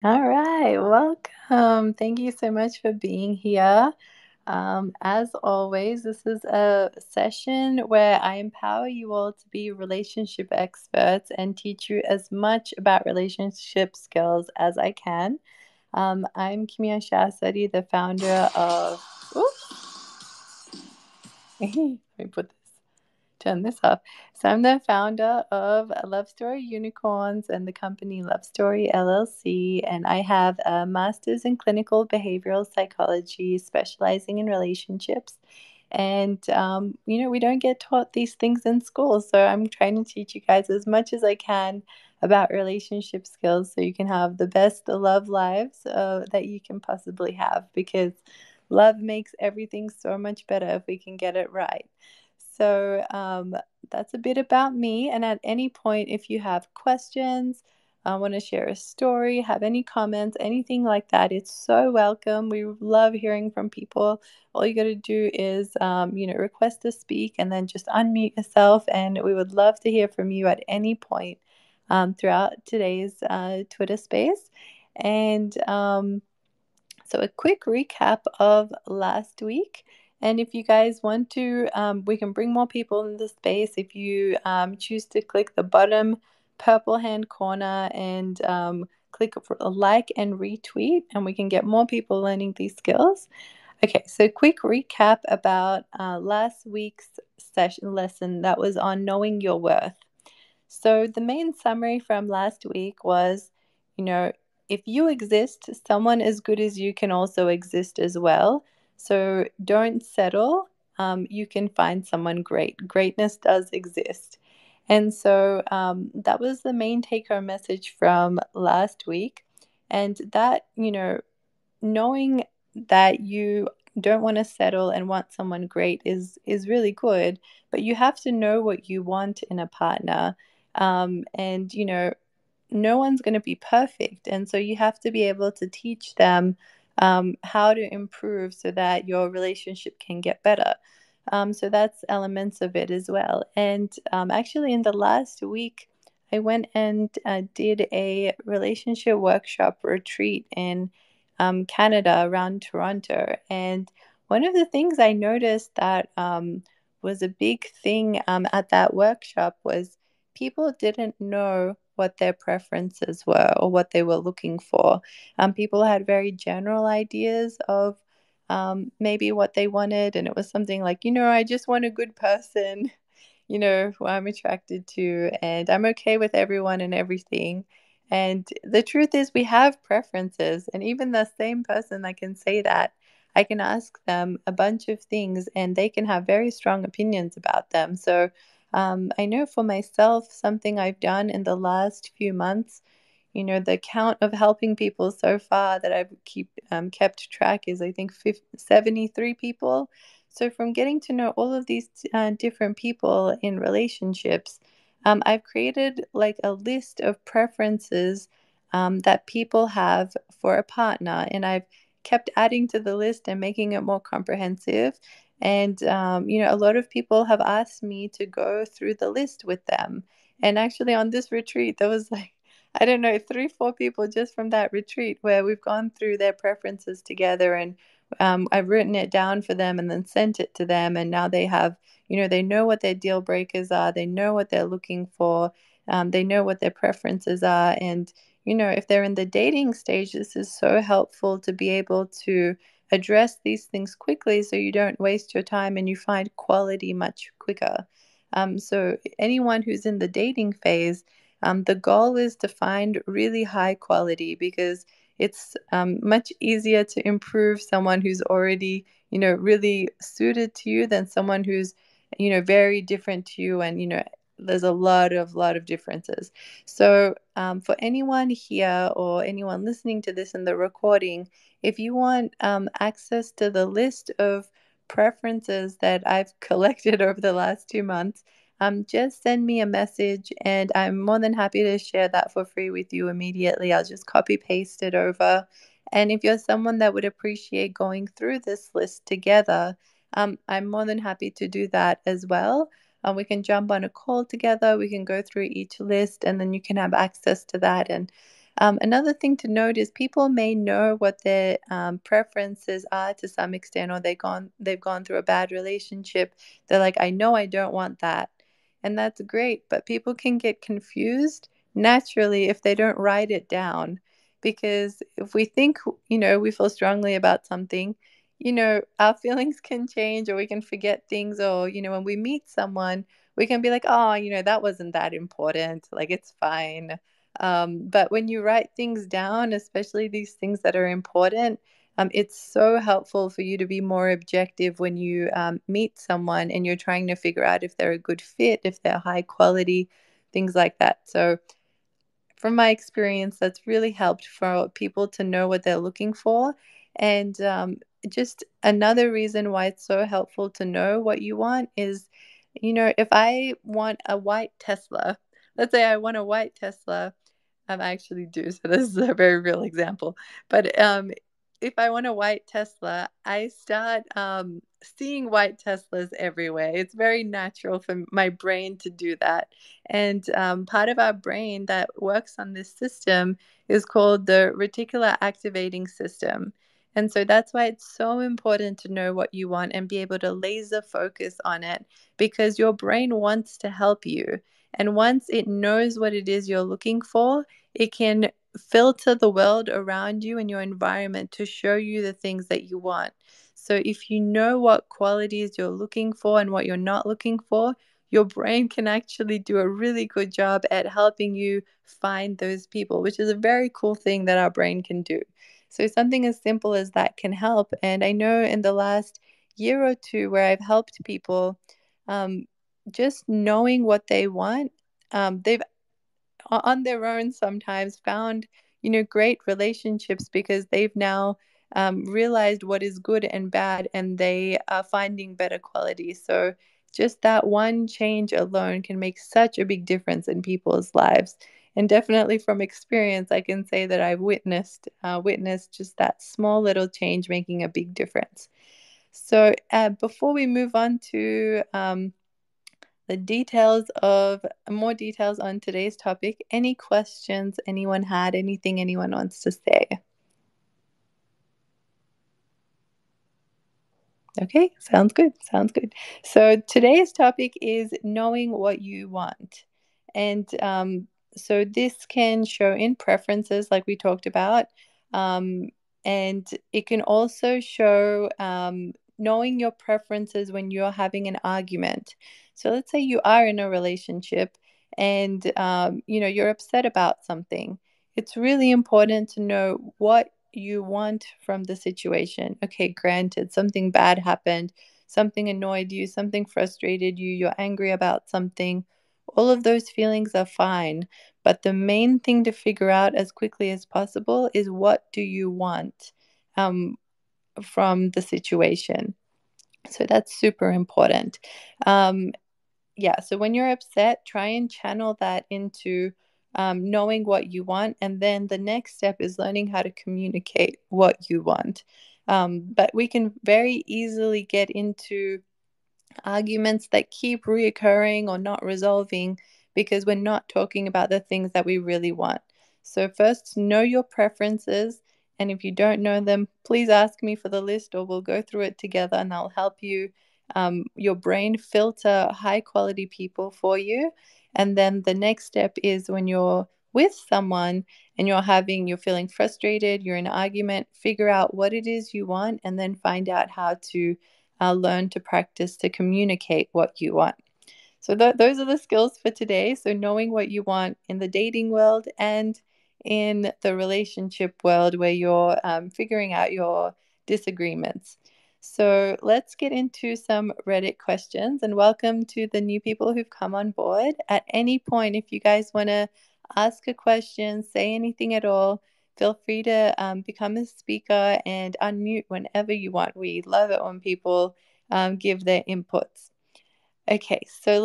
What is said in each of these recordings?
All right, welcome. Thank you so much for being here. As always, this is a session where I empower you all to be relationship experts and teach you as much about relationship skills as I can. I'm Kimia Shahsadi, the founder of. Oops, let me turn this off. So I'm the founder of Love Story Unicorns and the company Love Story LLC, and I have a master's in clinical behavioral psychology, specializing in relationships. And we don't get taught these things in school, so I'm trying to teach you guys as much as I can about relationship skills, so you can have the best love lives that you can possibly have. Because love makes everything so much better if we can get it right. So that's a bit about me. And at any point, if you have questions, want to share a story, have any comments, anything like that, it's so welcome. We love hearing from people. All you got to do is, request to speak and then just unmute yourself. And we would love to hear from you at any point throughout today's Twitter space. And so, a quick recap of last week. And if you guys want to, we can bring more people in the space. If you choose to click the bottom purple hand corner and click for a like and retweet, and we can get more people learning these skills. Okay, so quick recap about last week's session lesson that was on knowing your worth. So, the main summary from last week was, you know, if you exist, someone as good as you can also exist as well. So, don't settle. You can find someone great. Greatness does exist. And so that was the main take home message from last week. And that, knowing that you don't want to settle and want someone great is really good, but you have to know what you want in a partner. And no one's going to be perfect, and so you have to be able to teach them how to improve so that your relationship can get better. So that's elements of it as well. And actually, in the last week, I went and did a relationship workshop retreat in Canada, around Toronto. And one of the things I noticed that was a big thing at that workshop was people didn't know what their preferences were or what they were looking for. People had very general ideas of maybe what they wanted, and it was something like, I just want a good person, who I'm attracted to, and I'm okay with everyone and everything. And the truth is, we have preferences, and even the same person that can say that, I can ask them a bunch of things, and they can have very strong opinions about them. So, I know for myself, something I've done in the last few months, the count of helping people so far that I've kept track is, I think, 73 people. So, from getting to know all of these different people in relationships, I've created like a list of preferences that people have for a partner, and I've kept adding to the list and making it more comprehensive. And, a lot of people have asked me to go through the list with them. And actually, on this retreat, there was like, I don't know, three, four people just from that retreat where we've gone through their preferences together, and I've written it down for them and then sent it to them. And now they have, they know what their deal breakers are, they know what they're looking for, they know what their preferences are. And, if they're in the dating stage, this is so helpful to be able to address these things quickly so you don't waste your time and you find quality much quicker. So, anyone who's in the dating phase, the goal is to find really high quality, because it's much easier to improve someone who's already, really suited to you than someone who's, very different to you. And, there's a lot of differences. So for anyone here or anyone listening to this in the recording, if you want access to the list of preferences that I've collected over the last 2 months, just send me a message and I'm more than happy to share that for free with you immediately. I'll just copy paste it over. And if you're someone that would appreciate going through this list together, I'm more than happy to do that as well. We can jump on a call together, we can go through each list, and then you can have access to that. And Another thing to note is people may know what their preferences are to some extent, or they've gone through a bad relationship. They're like, I know I don't want that, and that's great. But people can get confused naturally if they don't write it down, because if we think, we feel strongly about something, our feelings can change, or we can forget things, or when we meet someone, we can be like, oh, that wasn't that important, like it's fine. But when you write things down, especially these things that are important, it's so helpful for you to be more objective when you meet someone and you're trying to figure out if they're a good fit, if they're high quality, things like that. So, from my experience, that's really helped for people to know what they're looking for. And just another reason why it's so helpful to know what you want is, if I want a white Tesla, let's say I want a white Tesla. I actually do. So this is a very real example. But if I want a white Tesla, I start seeing white Teslas everywhere. It's very natural for my brain to do that. And part of our brain that works on this system is called the reticular activating system. And so that's why it's so important to know what you want and be able to laser focus on it, because your brain wants to help you. And once it knows what it is you're looking for, it can filter the world around you and your environment to show you the things that you want. So if you know what qualities you're looking for and what you're not looking for, your brain can actually do a really good job at helping you find those people, which is a very cool thing that our brain can do. So something as simple as that can help. And I know in the last year or two where I've helped people, um, just knowing what they want, they've on their own sometimes found great relationships, because they've now realized what is good and bad, and they are finding better quality. So just that one change alone can make such a big difference in people's lives. And definitely from experience, I can say that I've witnessed just that small little change making a big difference. So before we move on to the details of more details on today's topic, any questions anyone had, anything anyone wants to say? Okay, sounds good. Sounds good. So today's topic is knowing what you want. And so this can show in preferences, like we talked about. Um, and it can also show knowing your preferences when you're having an argument. So let's say you are in a relationship and you're upset about something. It's really important to know what you want from the situation. Okay, granted, something bad happened, something annoyed you, something frustrated you, you're angry about something. All of those feelings are fine. But the main thing to figure out as quickly as possible is, what do you want from the situation? So that's super important. Um, yeah, so when you're upset, try and channel that into knowing what you want. And then the next step is learning how to communicate what you want. But we can very easily get into arguments that keep reoccurring or not resolving because we're not talking about the things that we really want. So, first, know your preferences. And if you don't know them, please ask me for the list, or we'll go through it together and I'll help you, your brain filter high quality people for you. And then the next step is, when you're with someone and you're feeling frustrated, you're in an argument, figure out what it is you want and then find out how to learn to practice to communicate what you want. So those are the skills for today. So knowing what you want in the dating world and in the relationship world, where you're figuring out your disagreements. So let's get into some Reddit questions, and welcome to the new people who've come on board. At any point, if you guys want to ask a question, say anything at all, feel free to become a speaker and unmute whenever you want. We love it when people give their inputs. Okay, so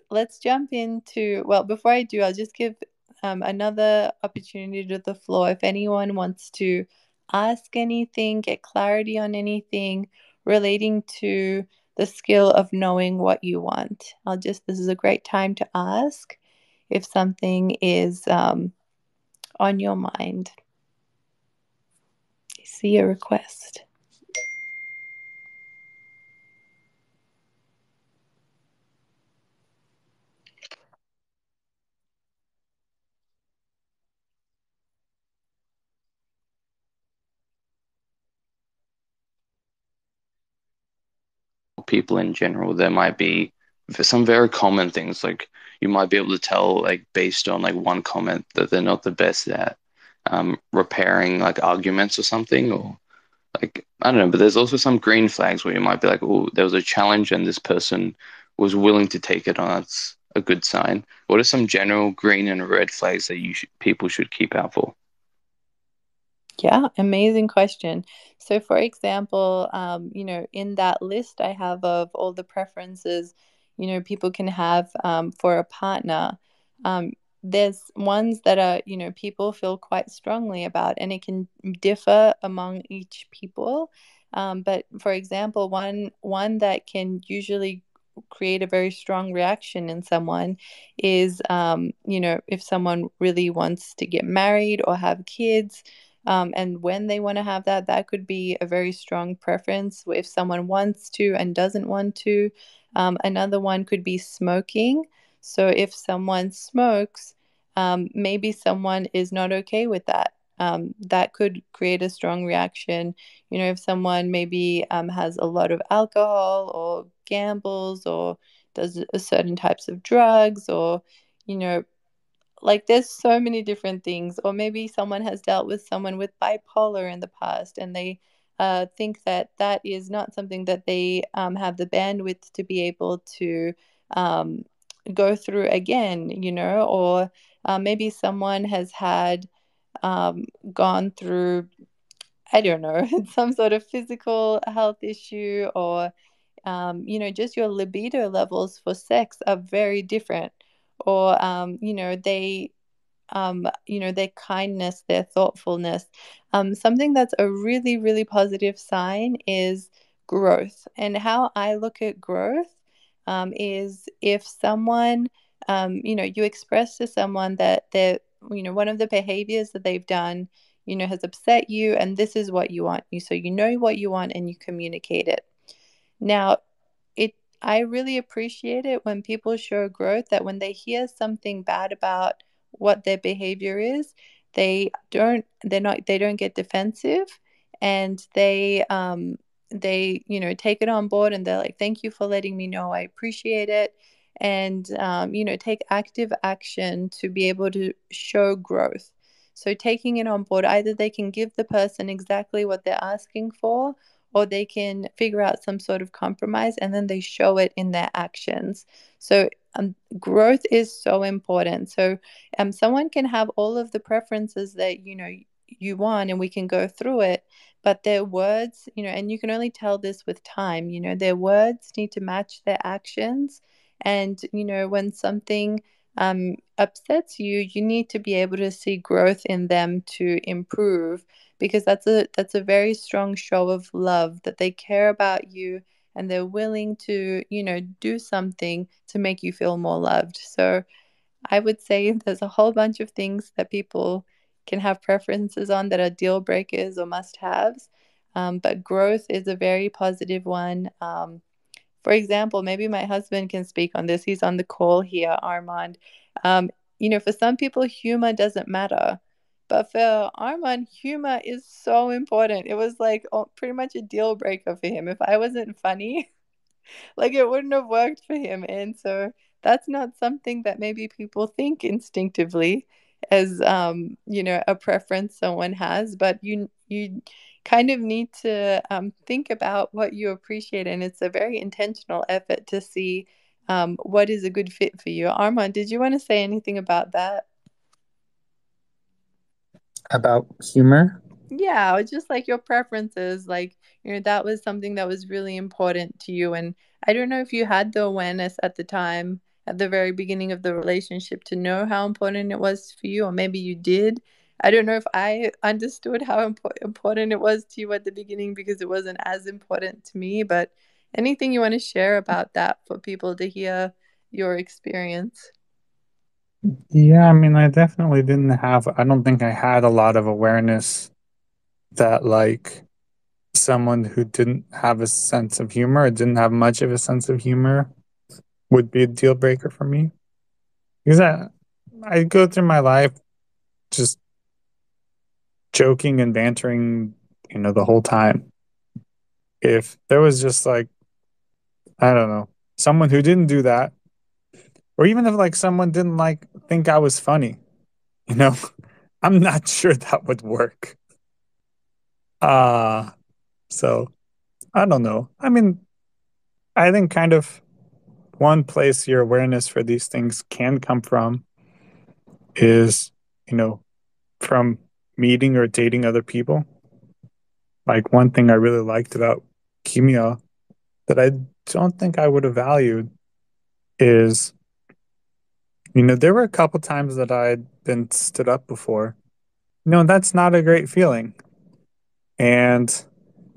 let's jump into, well, before I do, I'll just give another opportunity to the floor. If anyone wants to ask anything, get clarity on anything relating to the skill of knowing what you want. This is a great time to ask if something is on your mind? I see a request. People in general, there might be some very common things like you might be able to tell like based on like one comment that they're not the best at repairing like arguments or something or like I don't know, but there's also some green flags where you might be like, oh, there was a challenge and this person was willing to take it on. That's a good sign. What are some general green and red flags that people should keep out for? Yeah, amazing question. So, for example, in that list I have of all the preferences, people can have for a partner, um, there's ones that are, people feel quite strongly about, and it can differ among each people. But for example, one that can usually create a very strong reaction in someone is, if someone really wants to get married or have kids, and when they want to have that, that could be a very strong preference if someone wants to and doesn't want to. Another one could be smoking. So if someone smokes, maybe someone is not okay with that. That could create a strong reaction. If someone maybe has a lot of alcohol or gambles or does certain types of drugs, or you know like there's so many different things. Or maybe someone has dealt with someone with bipolar in the past, and they think that that is not something that they have the bandwidth to be able to um, go through again, or maybe someone has had um, gone through, I don't know, some sort of physical health issue, or just your libido levels for sex are very different. Or their kindness, their thoughtfulness. Something that's a really, really positive sign is growth. And how I look at growth is if someone, you express to someone that one of the behaviors that they've done, has upset you, and this is what you want. So you know what you want and you communicate it. Now, it I really appreciate it when people show growth, that when they hear something bad about what their behavior is, they don't get defensive, and they take it on board, and they're like, thank you for letting me know, I appreciate it. And take active action to be able to show growth. So taking it on board, either they can give the person exactly what they're asking for, or they can figure out some sort of compromise, and then they show it in their actions. So growth is so important. So someone can have all of the preferences that you want, and we can go through it, but their words, and you can only tell this with time, their words need to match their actions. And when something upsets you, you need to be able to see growth in them to improve, because that's a very strong show of love, that they care about you and they're willing to do something to make you feel more loved. So I would say there's a whole bunch of things that people can have preferences on that are deal breakers or must haves, but growth is a very positive one. For example, maybe my husband can speak on this. He's on the call here, Armand. Um, for some people, humor doesn't matter. But for Armand, humor is so important. It was like pretty much a deal breaker for him. If I wasn't funny, like it wouldn't have worked for him. And so that's not something that maybe people think instinctively as a preference someone has, but you kind of need to think about what you appreciate, and it's a very intentional effort to see what is a good fit for you. Armand, did you want to say anything about that? About humor. Yeah, or just like your preferences, like, that was something that was really important to you. And I don't know if you had the awareness at the time, at the very beginning of the relationship, to know how important it was for you, or maybe you did. I don't know if I understood how important it was to you at the beginning, because it wasn't as important to me. But anything you want to share about that for people to hear your experience? Yeah, I mean, I definitely didn't have, I don't think I had a lot of awareness that, like, someone who didn't have a sense of humor or didn't have much of a sense of humor would be a deal breaker for me. Because I go through my life just joking and bantering, the whole time. If there was just like, I don't know, someone who didn't do that, or even if like someone didn't like think I was funny, you know, I'm not sure that would work. Uh so I don't know. I mean, I think kind of one place your awareness for these things can come from is, you know, from meeting or dating other people. Like one thing I really liked about Kimia that I don't think I would have valued is, there were a couple times that I'd been stood up before. That's not a great feeling. And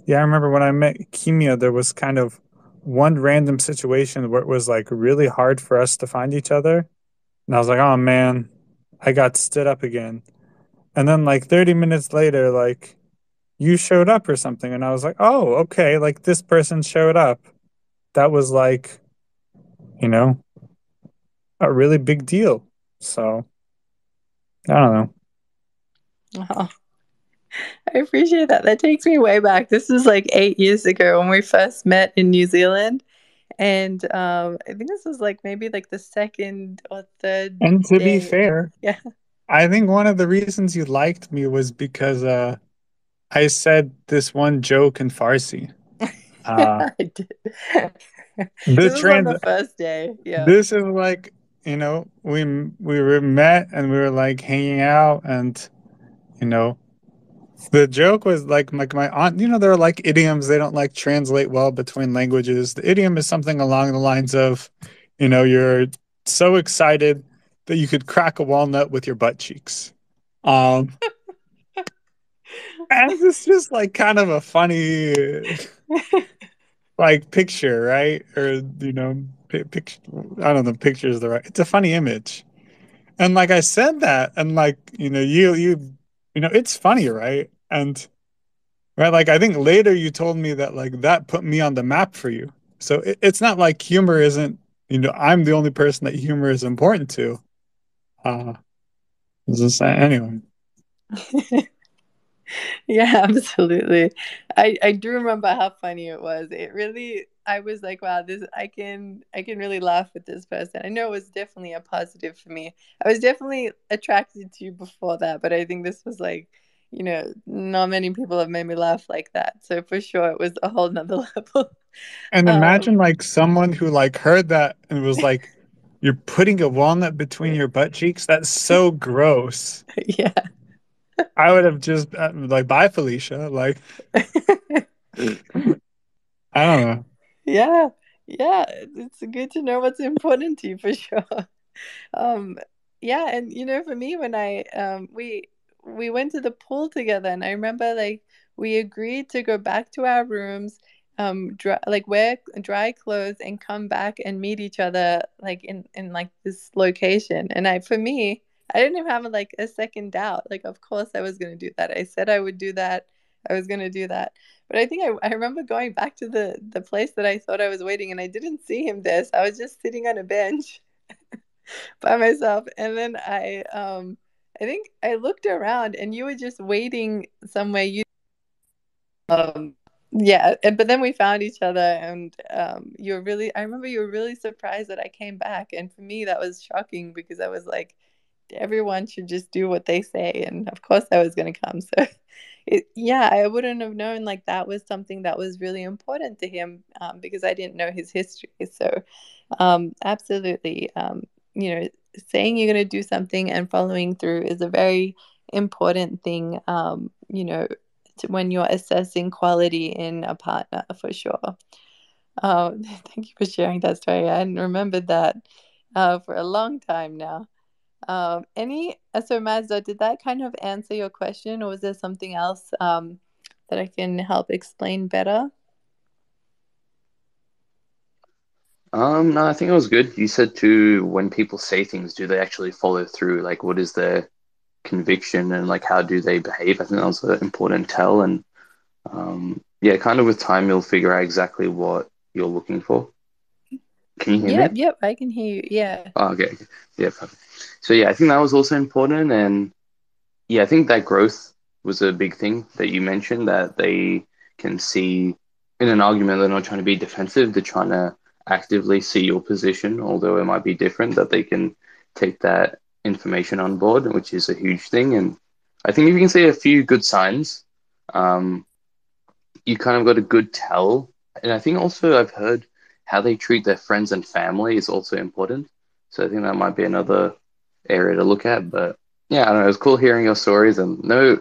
yeah, I remember when I met Kimia, there was kind of one random situation where it was like really hard for us to find each other. And I was like, oh man, I got stood up again. And then like 30 minutes later, like you showed up or something. And I was like, oh, okay, like this person showed up. That was like, you know, a really big deal. So I don't know. Oh, I appreciate that. That takes me way back. This was like 8 years ago when we first met in New Zealand. And I think this was like maybe like the second or third And to be day. fair, Yeah. I think one of the reasons you liked me was because I said this one joke in Farsi. Uh I did. the This was on trans the first day. Yeah. this is like, we were met and we were like hanging out and you know the joke was like my aunt, there are like idioms, they don't like translate well between languages. The idiom is something along the lines of, you're so excited that you could crack a walnut with your butt cheeks. Um and it's just like kind of a funny like picture, right? Or picture. I don't know. Picture is the right. It's a funny image, and like I said that, and like it's funny, right? And right, like I think later you told me that like that put me on the map for you. So it's not like humor isn't. I'm the only person that humor is important to. Uh, just anyway. Yeah, absolutely. I do remember how funny it was. It really I was like, wow, this I can really laugh with this person. I know it was definitely a positive for me. I was definitely attracted to you before that, but I think this was like, not many people have made me laugh like that. So for sure it was a whole nother level. And Um imagine like someone who like heard that and was like, "You're putting a walnut between your butt cheeks? That's so gross." yeah. I would have just like, "Bye, Felicia." Like, I don't know. Yeah. Yeah, it's good to know what's important to you for sure. Um, yeah, and for me, when I we went to the pool together, and I remember like we agreed to go back to our rooms, like wear dry clothes and come back and meet each other like in like this location. And for me, I didn't even have like a second doubt. Like, of course, I was gonna do that. I said I would do that. I was gonna do that. But I think I remember going back to the place that I thought I was waiting, and I didn't see him there. So I was just sitting on a bench by myself. And then I think I looked around and you were just waiting somewhere. Um yeah, but then we found each other, and you were really I remember you were really surprised that I came back, and for me that was shocking because I was like, everyone should just do what they say, and of course I was going to come. So yeah, I wouldn't have known like that was something that was really important to him, because I didn't know his history. So absolutely, saying you're going to do something and following through is a very important thing, when you're assessing quality in a partner, for sure. Thank you for sharing that story. I hadn't remembered that for a long time now. So Mazda, did that kind of answer your question, or was there something else that I can help explain better? No, I think it was good. You said too, when people say things, do they actually follow through? Like, what is their conviction and like how do they behave? I think that was an important tell. And yeah, kind of with time, you'll figure out exactly what you're looking for. Can you hear Yep, me? yep, I can hear you. Yeah. Oh, okay. Okay. Yeah, perfect. So yeah, I think that was also important. And yeah, I think that growth was a big thing that you mentioned that they can see in an argument. They're not trying to be defensive. They're trying to actively see your position, although it might be different, that they can take that information on board, which is a huge thing. And I think if you can see a few good signs, um, you kind of got a good tell. And I think also I've heard how they treat their friends and family is also important. So I think that might be another area to look at. But yeah, I don't know. It was cool hearing your stories, and no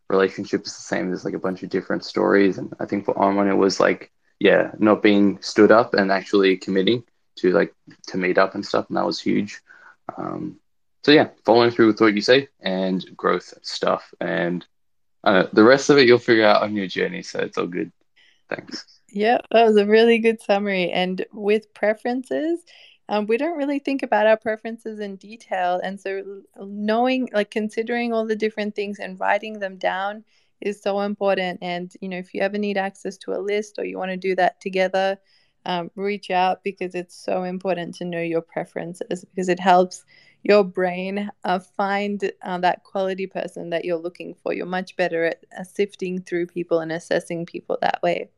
relationship is the same. There's like a bunch of different stories. And I think for Armand, it was like, yeah, not being stood up and actually committing to like to meet up and stuff. And that was huge. Um, so yeah, following through with what you say and growth stuff. And the rest of it you'll figure out on your journey. So it's all good. Thanks. Yeah, that was a really good summary. And with preferences, we don't really think about our preferences in detail. And so knowing, like considering all the different things and writing them down is so important. And, if you ever need access to a list or you want to do that together, reach out because it's so important to know your preferences because it helps your brain find that quality person that you're looking for. You're much better at sifting through people and assessing people that way.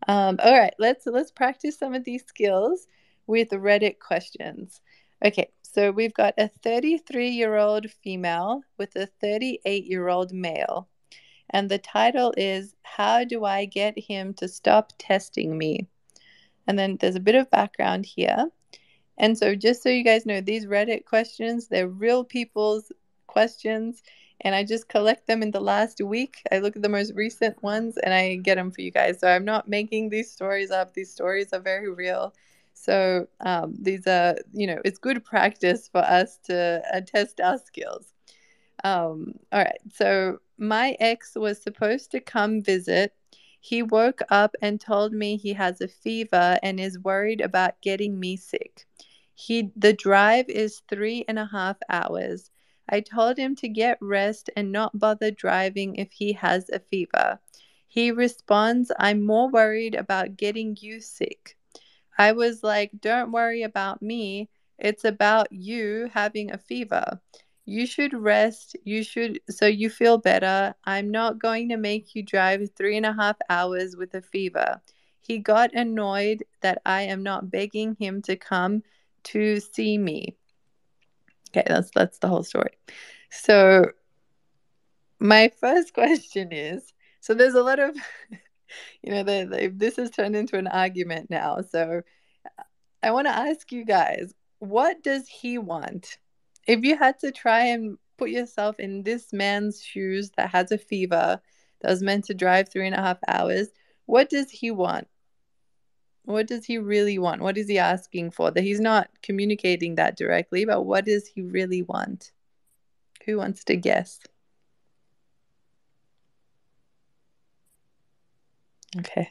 All right, let's practice some of these skills with Reddit questions. Okay, so we've got a 33-year-old female with a 38-year-old male, and the title is "How do I get him to stop testing me?" And then there's a bit of background here. And so, just so you guys know, these Reddit questions, they're real people's questions. And I just collect them in the last week. I look at the most recent ones and I get them for you guys. So I'm not making these stories up. These stories are very real. So these are, it's good practice for us to test our skills. All right. So my ex was supposed to come visit. He woke up and told me he has a fever and is worried about getting me sick. The drive is 3.5 hours. I told him to get rest and not bother driving if he has a fever. He responds, I'm more worried about getting you sick. I was like, don't worry about me. It's about you having a fever. You should rest. So you feel better. I'm not going to make you drive 3.5 hours with a fever. He got annoyed that I am not begging him to come to see me. Okay, that's the whole story. So my first question is, so there's a lot of, this has turned into an argument now. So I want to ask you guys, what does he want? If you had to try and put yourself in this man's shoes that has a fever, that was meant to drive 3.5 hours, what does he want? What does he really want? What is he asking for? That he's not communicating that directly, but what does he really want? Who wants to guess? Okay.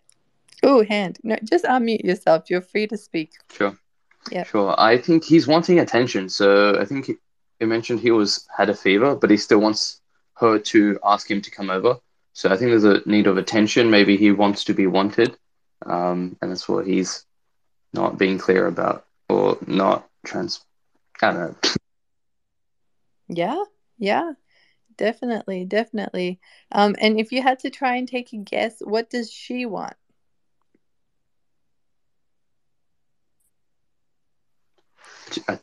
Oh, hand. No, just unmute yourself. You're free to speak. Sure. Yep. Sure. I think he's wanting attention. So I think he mentioned he was had a fever, but he still wants her to ask him to come over. So I think there's a need of attention. Maybe he wants to be wanted. And that's what he's not being clear about or not I don't know. Yeah. Yeah. Definitely, definitely. And if you had to try and take a guess, what does she want?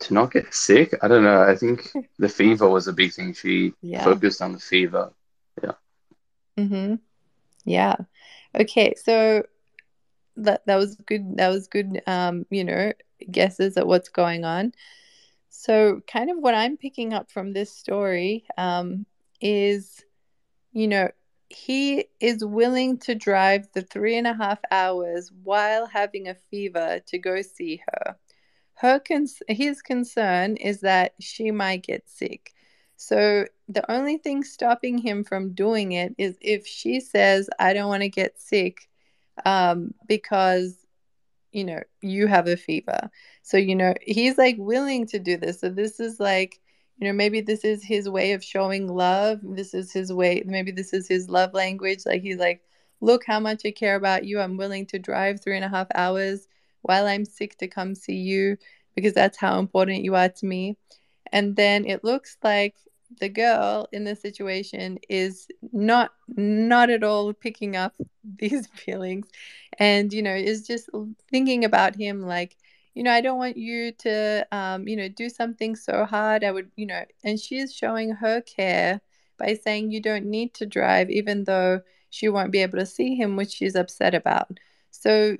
To not get sick. I don't know. I think the fever was a big thing. She Yeah. focused on the fever. Yeah. Mm-hmm. Yeah. Okay, so that was good. That was good. Guesses at what's going on. So, kind of what I'm picking up from this story, is, you know, he is willing to drive the 3.5 hours while having a fever to go see her. His concern is that she might get sick. So the only thing stopping him from doing it is if she says, I don't want to get sick, because you have a fever. So, he's like willing to do this. So this is like, maybe this is his way of showing love. This is his way. Maybe this is his love language. Like, he's like, look how much I care about you. I'm willing to drive 3.5 hours while I'm sick to come see you because that's how important you are to me. And then it looks like the girl in this situation is not at all picking up these feelings, and is just thinking about him like, I don't want you to do something so hard. I would, and she's showing her care by saying you don't need to drive, even though she won't be able to see him, which she's upset about. So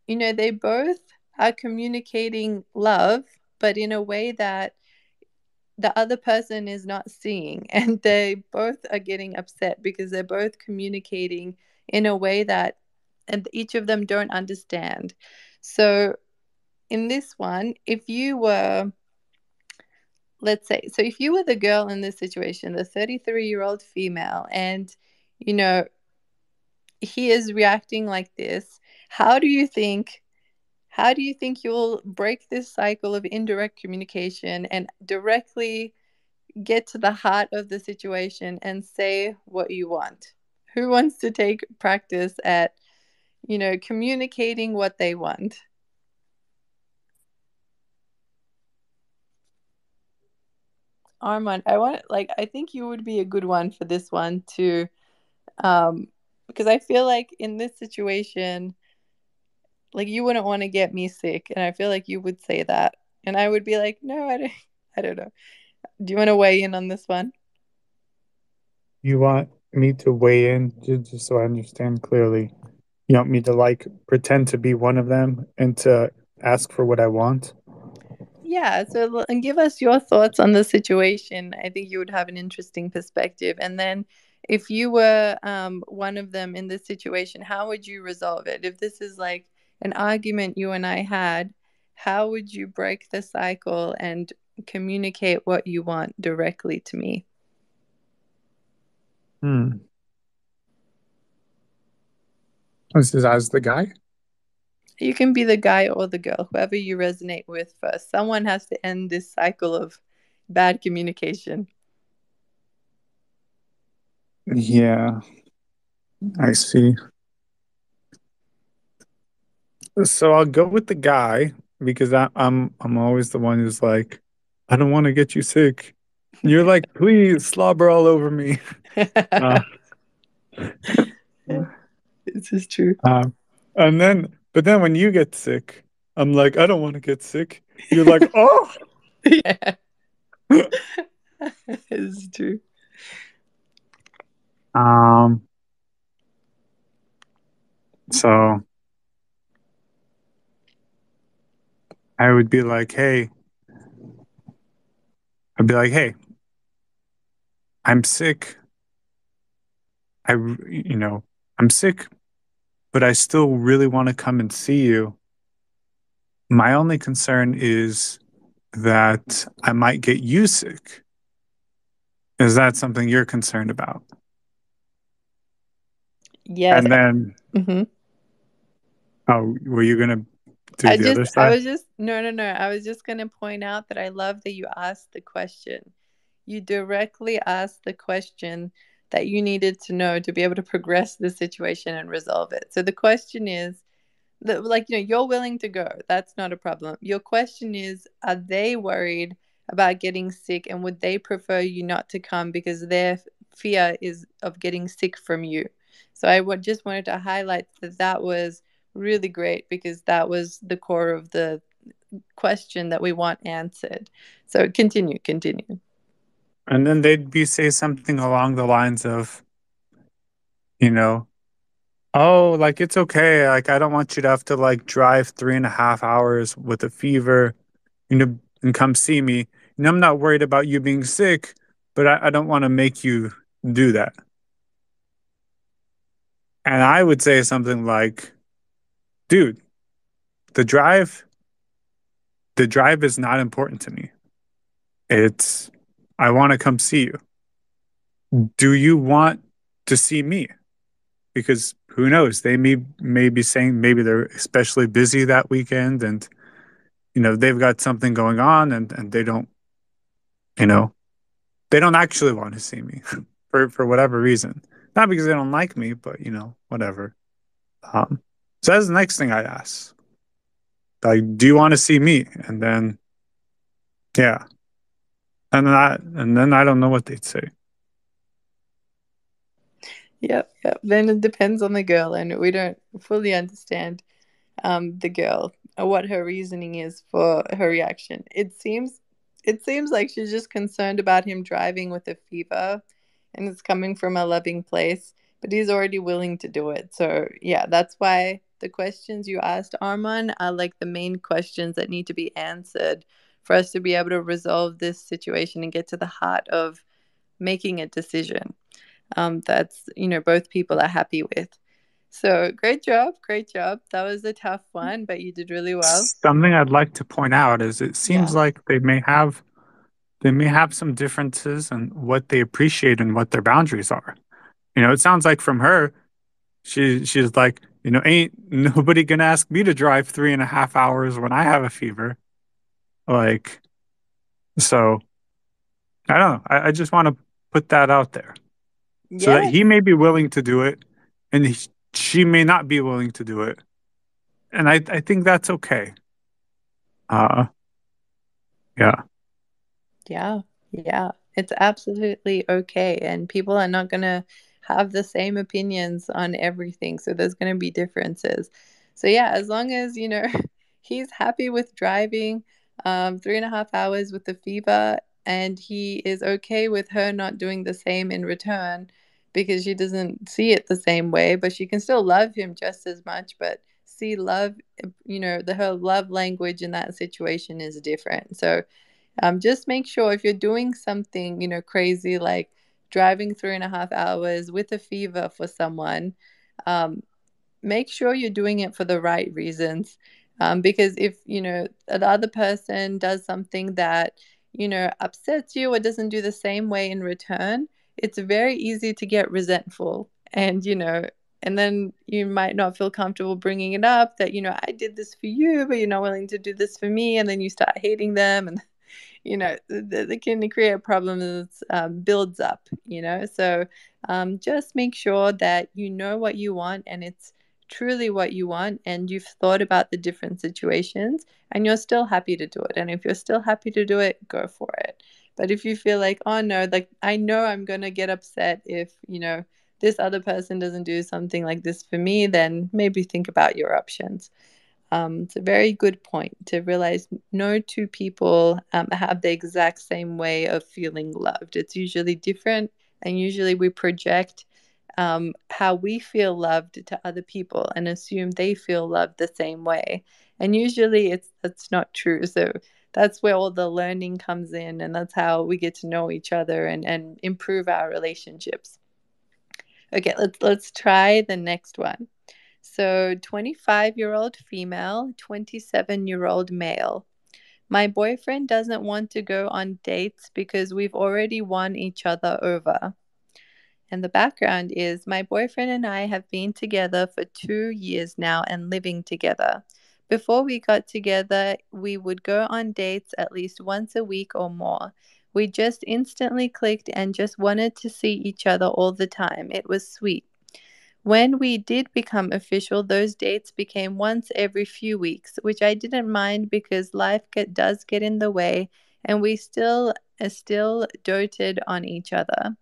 they both are communicating love, but in a way that the other person is not seeing, and they both are getting upset because they're both communicating in a way that and each of them don't understand. So in this one, if you were, let's say, so if you were the girl in this situation, the 33-year-old female, and you know he is reacting like this, how do you think you'll break this cycle of indirect communication and directly get to the heart of the situation and say what you want? Who wants to take practice at, communicating what they want? Armand, I think you would be a good one for this one too. Because I feel like in this situation, like you wouldn't want to get me sick, and I feel like you would say that. And I would be like, no, I don't know. Do you want to weigh in on this one? You want me to weigh in just so I understand clearly? You want me to like pretend to be one of them and to ask for what I want? Yeah, so and give us your thoughts on the situation. I think you would have an interesting perspective. And then if you were one of them in this situation, how would you resolve it? If this is like an argument you and I had, how would you break the cycle and communicate what you want directly to me? Hmm. This is as the guy? You can be the guy or the girl, whoever you resonate with first. Someone has to end this cycle of bad communication. Yeah, I see. So I'll go with the guy because I'm always the one who's like, I don't want to get you sick. You're like, please slobber all over me. Uh, This is true. um, but then when you get sick, I'm like, I don't want to get sick. You're like, oh. Yeah, it's true. Um, so I would be like, hey, I'd be like, hey, I'm sick. You know, I'm sick, but I still really want to come and see you. My only concern is that I might get you sick. Is that something you're concerned about? Yes. And then, Hmm. oh, were you going to do the other I side? was just, no. I was just going to point out that I love that you asked the question. You directly asked the question that you needed to know to be able to progress the situation and resolve it. So the question is, like, you're willing to go. That's not a problem. Your question is, are they worried about getting sick, and would they prefer you not to come because their fear is of getting sick from you? So I would just wanted to highlight that that was really great because that was the core of the question that we want answered. So continue. And then they'd be say something along the lines of, you know, oh, like it's okay. Like I don't want you to have to like drive 3.5 hours with a fever, and come see me. And I'm not worried about you being sick, but I don't want to make you do that. And I would say something like, dude, the drive, the drive is not important to me. It's, I want to come see you. Do you want to see me? Because who knows? They may be saying maybe they're especially busy that weekend, and they've got something going on, and you know they don't actually want to see me for whatever reason. Not because they don't like me, but whatever. So that's the next thing I ask. Like, do you want to see me? And then yeah, and then I don't know what they'd say. Yep, yep. Then it depends on the girl, and we don't fully understand the girl or what her reasoning is for her reaction. It seems like she's just concerned about him driving with a fever, and it's coming from a loving place, but he's already willing to do it. So yeah, that's why the questions you asked, Armand, are like the main questions that need to be answered for us to be able to resolve this situation and get to the heart of making a decision that's both people are happy with. So great job, great job. That was a tough one, but you did really well. Something I'd like to point out is it Yeah. seems like they may have some differences in what they appreciate and what their boundaries are. It sounds like from her, she's like, ain't nobody gonna ask me to drive 3.5 hours when I have a fever. Like, so I don't know. I just want to put that out there so that Yes. he may be willing to do it, and she may not be willing to do it, and I think that's okay. Uh, yeah. Yeah, yeah, it's absolutely okay. And people are not going to have the same opinions on everything. So there's going to be differences. So, yeah, as long as, he's happy with driving 3.5 hours with the fever and he is okay with her not doing the same in return because she doesn't see it the same way, but she can still love him just as much. But see, love, her love language in that situation is different. So, just make sure if you're doing something, crazy like driving 3.5 hours with a fever for someone, um, make sure you're doing it for the right reasons. Because if, the other person does something that, upsets you or doesn't do the same way in return, it's very easy to get resentful. And then you might not feel comfortable bringing it up that, I did this for you, but you're not willing to do this for me. And then you start hating them. And they can create problems, builds up, so just make sure that you know what you want and it's truly what you want and you've thought about the different situations and you're still happy to do it. And if you're still happy to do it, go for it. But if you feel like, oh no, like I know I'm going to get upset if this other person doesn't do something like this for me, then maybe think about your options. It's a very good point to realize no two people have the exact same way of feeling loved. It's usually different, and usually we project how we feel loved to other people and assume they feel loved the same way. And usually that's not true. So that's where all the learning comes in, and that's how we get to know each other and improve our relationships. Okay, let's try the next one. So 25-year-old female, 27-year-old male. My boyfriend doesn't want to go on dates because we've already won each other over. And the background is my boyfriend and I have been together for 2 years now and living together. Before we got together, we would go on dates at least once a week or more. We just instantly clicked and just wanted to see each other all the time. It was sweet. When we did become official, those dates became once every few weeks, which I didn't mind because does get in the way, and we still doted on each other.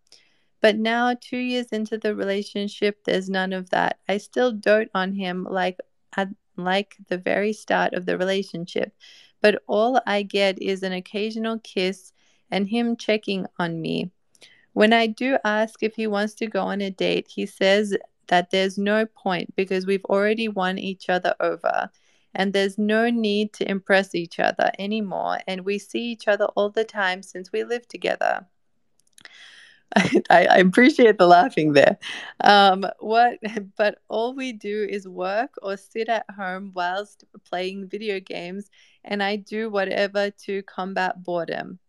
But now, 2 years into the relationship, there's none of that. I still dote on him like the very start of the relationship, but all I get is an occasional kiss and him checking on me. When I do ask if he wants to go on a date, he says that there's no point because we've already won each other over and there's no need to impress each other anymore. And we see each other all the time since we live together. I appreciate the laughing there. But all we do is work or sit at home whilst playing video games, and I do whatever to combat boredom.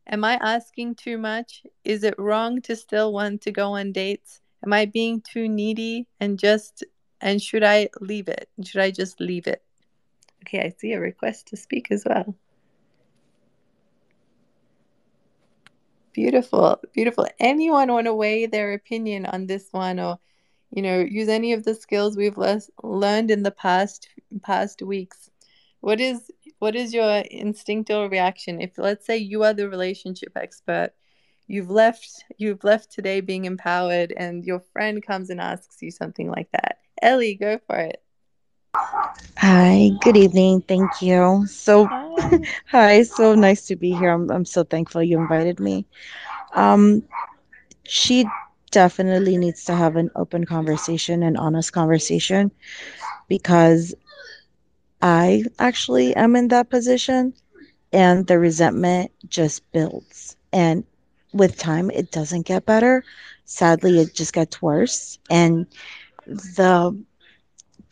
Am I asking too much? Is it wrong to still want to go on dates? Am I being too needy and should I leave it? Should I just leave it? Okay, I see a request to speak as well. Beautiful, beautiful. Anyone want to weigh their opinion on this one, or use any of the skills we've learned in the past weeks? What is your instinctual reaction if, let's say, you are the relationship expert, you've left today being empowered, and your friend comes and asks you something like that? Ellie, go for it. Hi, good evening. Thank you. Hi. Hi, so nice to be here. I'm so thankful you invited me. Um, she definitely needs to have an open conversation, an honest conversation, because I actually am in that position and the resentment just builds. And with time, it doesn't get better. Sadly, it just gets worse. And the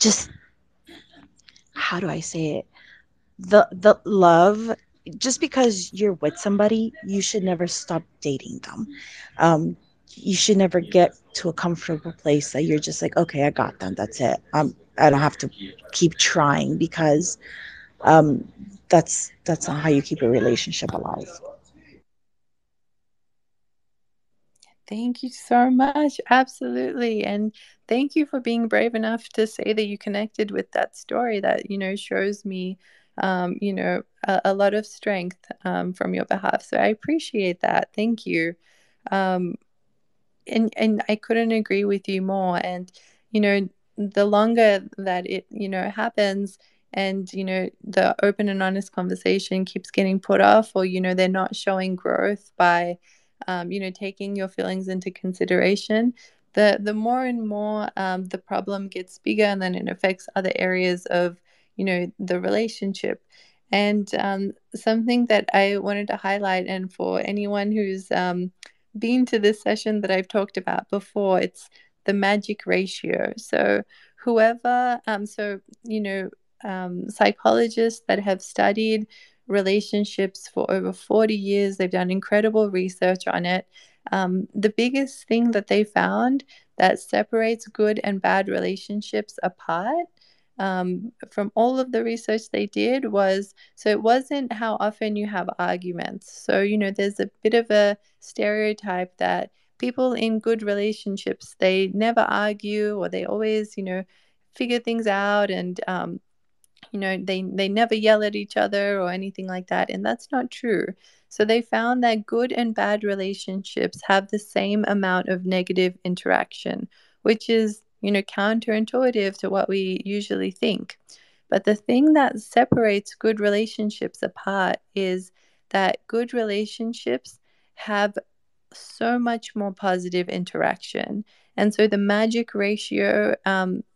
just, how do I say it? The love, just because you're with somebody, you should never stop dating them. um you should never get to a comfortable place that you're just like, okay, I got them, that's it. I don't have to keep trying, because um that's not how you keep a relationship alive. Thank you so much. Absolutely. And thank you for being brave enough to say that you connected with that story that, shows me, a lot of strength from your behalf. So I appreciate that. Thank you. Um, and I couldn't agree with you more. And the longer that it happens, and the open and honest conversation keeps getting put off, or they're not showing growth by taking your feelings into consideration, the more and more the problem gets bigger, and then it affects other areas of the relationship. And something that I wanted to highlight, and for anyone who's been to this session that I've talked about before, it's the magic ratio. So whoever, psychologists that have studied relationships for over 40 years, they've done incredible research on it. The biggest thing that they found that separates good and bad relationships apart, from all of the research they did, was, so it wasn't how often you have arguments. So there's a bit of a stereotype that people in good relationships, they never argue, or they always figure things out, and they never yell at each other or anything like that, and that's not true. So they found that good and bad relationships have the same amount of negative interaction, which is counterintuitive to what we usually think. But the thing that separates good relationships apart is that good relationships have so much more positive interaction. And so the magic ratio,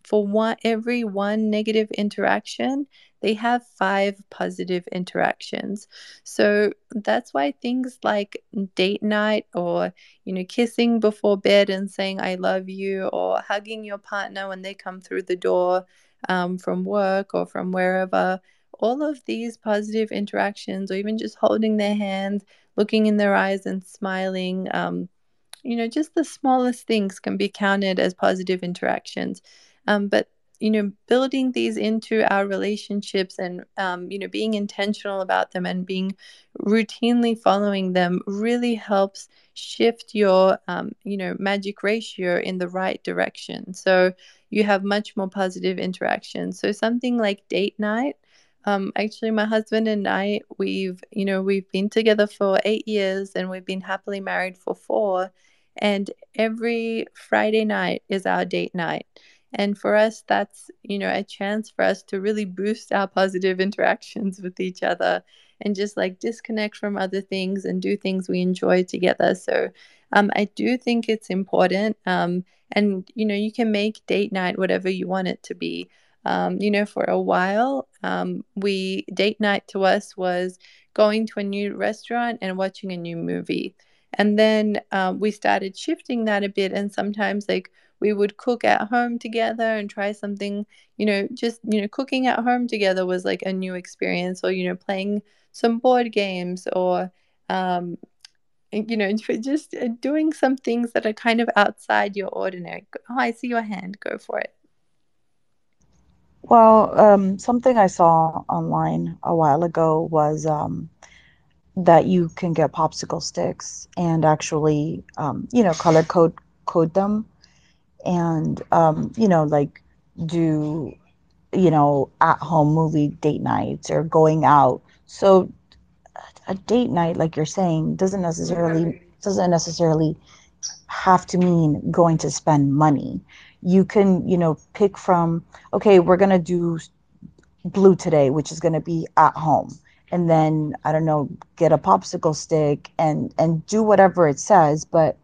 for every one negative interaction, they have 5 positive interactions. So that's why things like date night, or kissing before bed and saying I love you, or hugging your partner when they come through the door from work or from wherever, all of these positive interactions, or even just holding their hand, looking in their eyes and smiling, just the smallest things can be counted as positive interactions. But building these into our relationships, and being intentional about them, and being routinely following them, really helps shift your magic ratio in the right direction. So you have much more positive interactions. So something like date night. Actually, my husband and I, we've been together for 8 years, and we've been happily married for 4. And every Friday night is our date night. And for us, that's, a chance for us to really boost our positive interactions with each other, and just like disconnect from other things and do things we enjoy together. So I do think it's important. And, you can make date night whatever you want it to be. For a while, we date night to us was going to a new restaurant and watching a new movie. And then we started shifting that a bit, and sometimes like we would cook at home together and try something, just cooking at home together was like a new experience, or playing some board games, or um, for just doing some things that are kind of outside your ordinary. Oh, I see your hand. Go for it. Well, something I saw online a while ago was that you can get popsicle sticks and actually, color code them, and like do at home movie date nights or going out. So a date night, like you're saying, doesn't necessarily have to mean going to spend money. You can, pick from, okay, we're gonna do blue today, which is gonna be at home, and then I don't know, get a popsicle stick and do whatever it says, but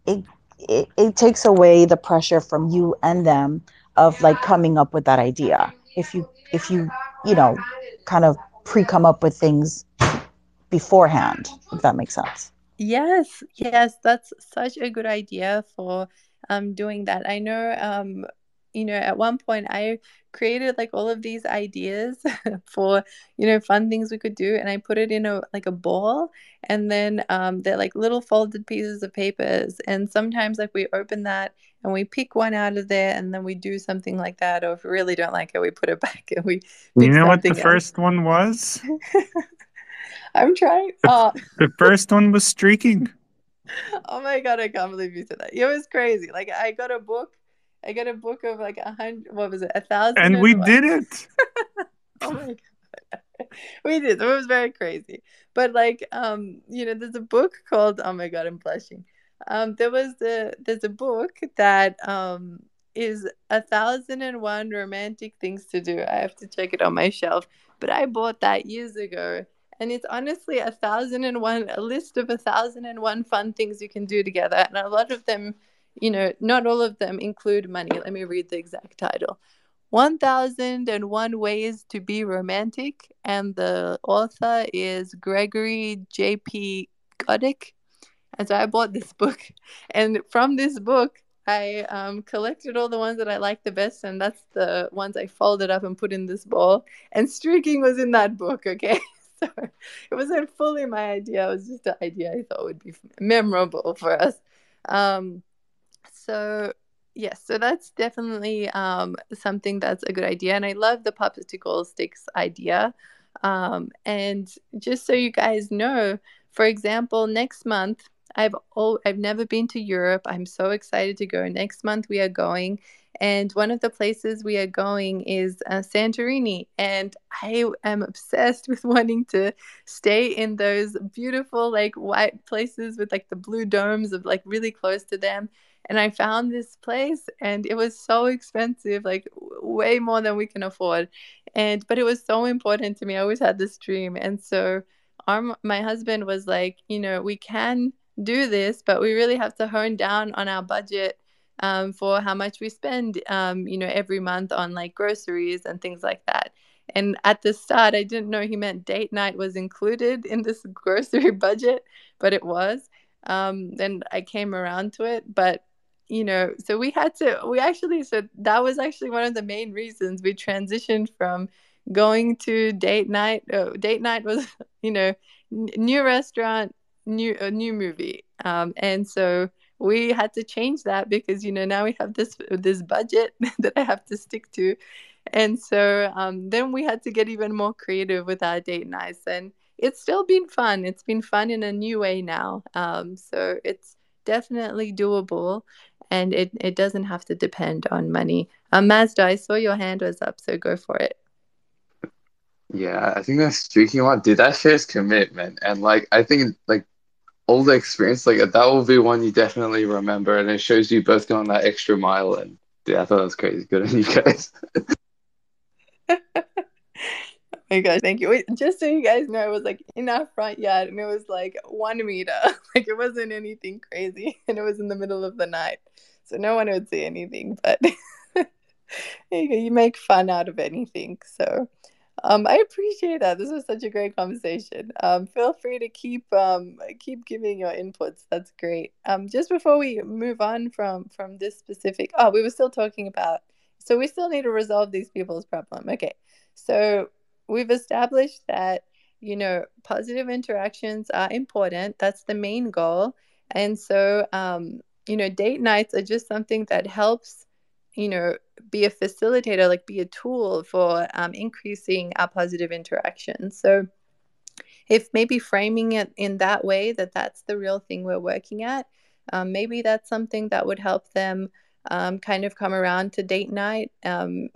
it it takes away the pressure from you and them of like coming up with that idea. If you you know kind of pre come up with things beforehand, if that makes sense. Yes, yes, that's such a good idea for doing that. I know at one point I created like all of these ideas for fun things we could do, and I put it in a ball, and then they're like little folded pieces of papers, and sometimes like we open that and we pick one out of there, and then we do something like that, or if we really don't like it, we put it back and we You pick know what the something else. first one was? I'm trying. The, the first one was streaking. Oh my God, I can't believe you said that. It was crazy. Like I got a book of like 100, what was it, 1,000 And and we one. did it. Oh my God. We did. It was very crazy. But like, there's a book called, oh my God, I'm blushing. There's a book that is 1,001 romantic things to do. I have to check it on my shelf. But I bought that years ago. And it's honestly 1,001, a list of 1,001 fun things you can do together. And a lot of them, not all of them include money. Let me read the exact title. 1,001 Ways to Be Romantic, and the author is Gregory J.P. Goddick. And so I bought this book, and from this book, I collected all the ones that I liked the best, and that's the ones I folded up and put in this bowl. And streaking was in that book, okay? So it wasn't fully my idea, it was just an idea I thought would be memorable for us. Um, so yes, so that's definitely something that's a good idea, and I love the popsicle sticks idea. And just so you guys know, for example, next month I've never been to Europe. I'm so excited to go. Next month we are going, and one of the places we are going is Santorini, and I am obsessed with wanting to stay in those beautiful like white places with like the blue domes of like really close to them. And I found this place, and it was so expensive, like way more than we can afford. But it was so important to me. I always had this dream. And so my husband was like, we can do this, but we really have to hone down on our budget for how much we spend, every month on like groceries and things like that. And at the start, I didn't know he meant date night was included in this grocery budget, but it was. Then I came around to it, but so so that was actually one of the main reasons we transitioned from going to date night. Date night was, new restaurant, new movie. And so we had to change that because, now we have this budget that I have to stick to. And so then we had to get even more creative with our date nights. And it's still been fun. It's been fun in a new way now. So it's definitely doable, and it doesn't have to depend on money. Mazda, I saw your hand was up, so go for it. Yeah, I think that streaking one, dude, that shows commitment. And like I think like all the experience, like that will be one you definitely remember, and it shows you both going that extra mile. And yeah, I thought that was crazy. Good on you guys. Oh my gosh, thank you. Wait, just so you guys know, it was like in our front yard, and it was like 1 meter. Like it wasn't anything crazy, and it was in the middle of the night. So no one would see anything, but you make fun out of anything. So I appreciate that. This was such a great conversation. Feel free to keep giving your inputs. That's great. Just before we move on from this specific, we were still talking about. So we still need to resolve these people's problem. Okay, so we've established that positive interactions are important. That's the main goal. And so, date nights are just something that helps, you know, be a facilitator, like be a tool for increasing our positive interactions. So, if maybe framing it in that way, that that's the real thing we're working at, maybe that's something that would help them kind of come around to date night. And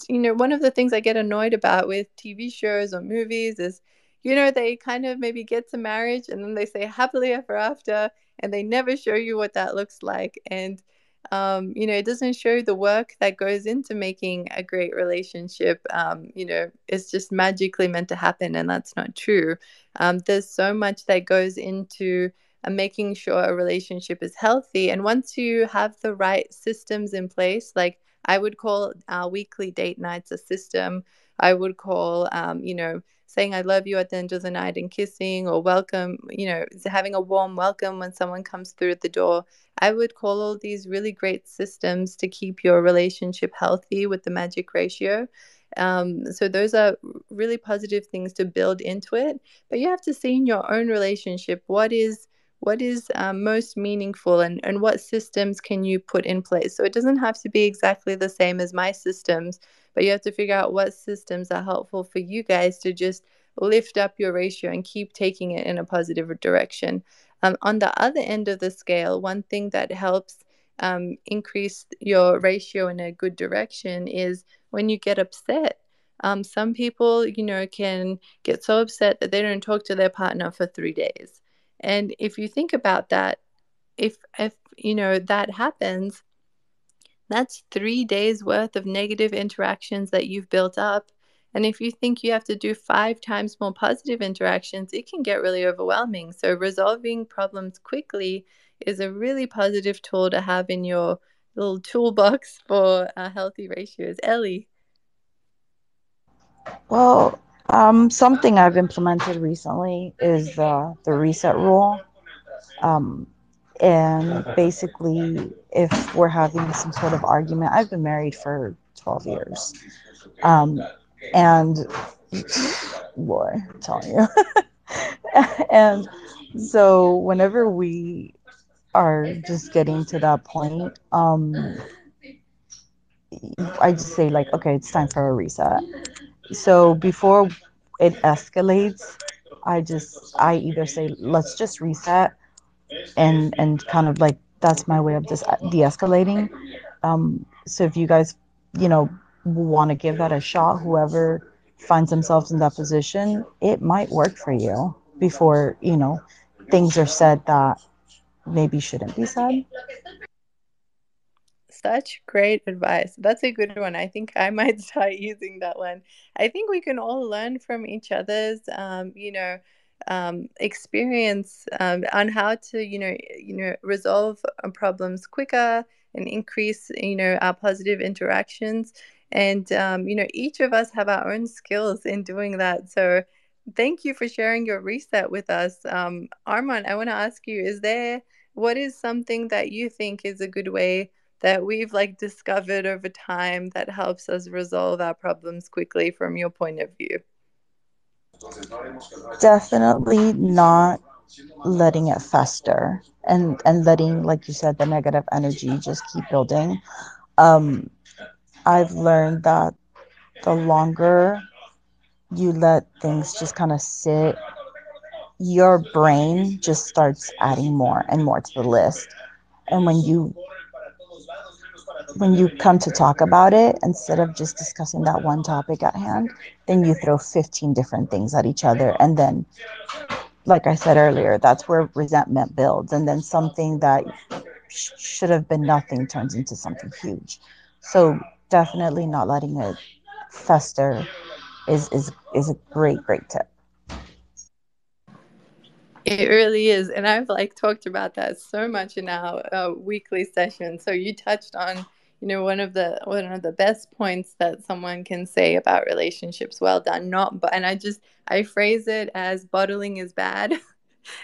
one of the things I get annoyed about with TV shows or movies is, they kind of maybe get to marriage and then they say happily ever after, and they never show you what that looks like. And it doesn't show the work that goes into making a great relationship. It's just magically meant to happen, and that's not true. There's so much that goes into making sure a relationship is healthy. And once you have the right systems in place, like I would call our weekly date nights a system. I would call, saying I love you at the end of the night and kissing, or welcome, having a warm welcome when someone comes through the door. I would call all these really great systems to keep your relationship healthy with the magic ratio. So those are really positive things to build into it. But you have to see in your own relationship what is most meaningful, and what systems can you put in place. So it doesn't have to be exactly the same as my systems, but you have to figure out what systems are helpful for you guys to just lift up your ratio and keep taking it in a positive direction. On the other end of the scale, one thing that helps increase your ratio in a good direction is when you get upset. Some people, can get so upset that they don't talk to their partner for 3 days. And if you think about that, if that happens, that's 3 days worth of negative interactions that you've built up. And if you think you have to do 5 times more positive interactions, it can get really overwhelming. So resolving problems quickly is a really positive tool to have in your little toolbox for healthy ratios. Ellie. Well, something I've implemented recently is the reset rule. Um, and basically, if we're having some sort of argument, I've been married for 12 years. Um, and boy, I'm telling you. And so whenever we are just getting to that point, I just say like, okay, it's time for a reset. So before it escalates, I either say let's just reset, and kind of like that's my way of just de-escalating. So if you guys, you know, want to give that a shot, whoever finds themselves in that position, it might work for you before, things are said that maybe shouldn't be said. Such great advice. That's a good one. I think I might start using that one. I think we can all learn from each other's, experience on how to, resolve problems quicker and increase, our positive interactions. And, each of us have our own skills in doing that. So thank you for sharing your reset with us. Armand, I want to ask you, what is something that you think is a good way that we've like discovered over time that helps us resolve our problems quickly from your point of view? Definitely not letting it fester, and letting, like you said, the negative energy just keep building. Um, I've learned that the longer you let things just kind of sit, your brain just starts adding more and more to the list. And when you come to talk about it, instead of just discussing that one topic at hand, then you throw 15 different things at each other. And then, like I said earlier, that's where resentment builds. And then something that should have been nothing turns into something huge. So definitely not letting it fester is a great tip. It really is. And I've like talked about that so much in our weekly session. So you touched on, one of the best points that someone can say about relationships. Well done. Not but and I phrase it as bottling is bad.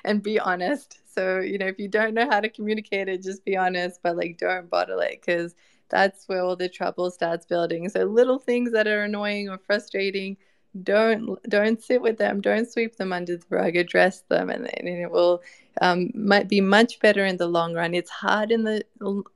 And be honest. So, if you don't know how to communicate it, just be honest, but like don't bottle it, because that's where all the trouble starts building. So little things that are annoying or frustrating, don't sit with them, don't sweep them under the rug, address them, and it will might be much better in the long run. It's hard in the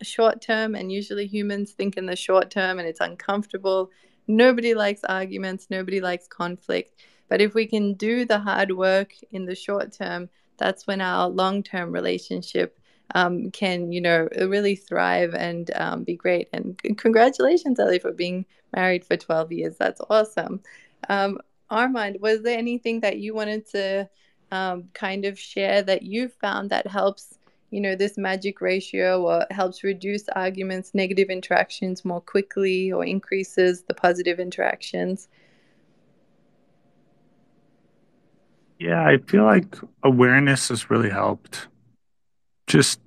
short term, and usually humans think in the short term, and it's uncomfortable. Nobody likes arguments, nobody likes conflict, but if we can do the hard work in the short term, that's when our long-term relationship can, really thrive and be great. And congratulations, Ellie, for being married for 12 years. That's awesome. um, Armand, was there anything that you wanted to kind of share that you found that helps, this magic ratio, or helps reduce arguments, negative interactions more quickly, or increases the positive interactions? Yeah, I feel like awareness has really helped. Just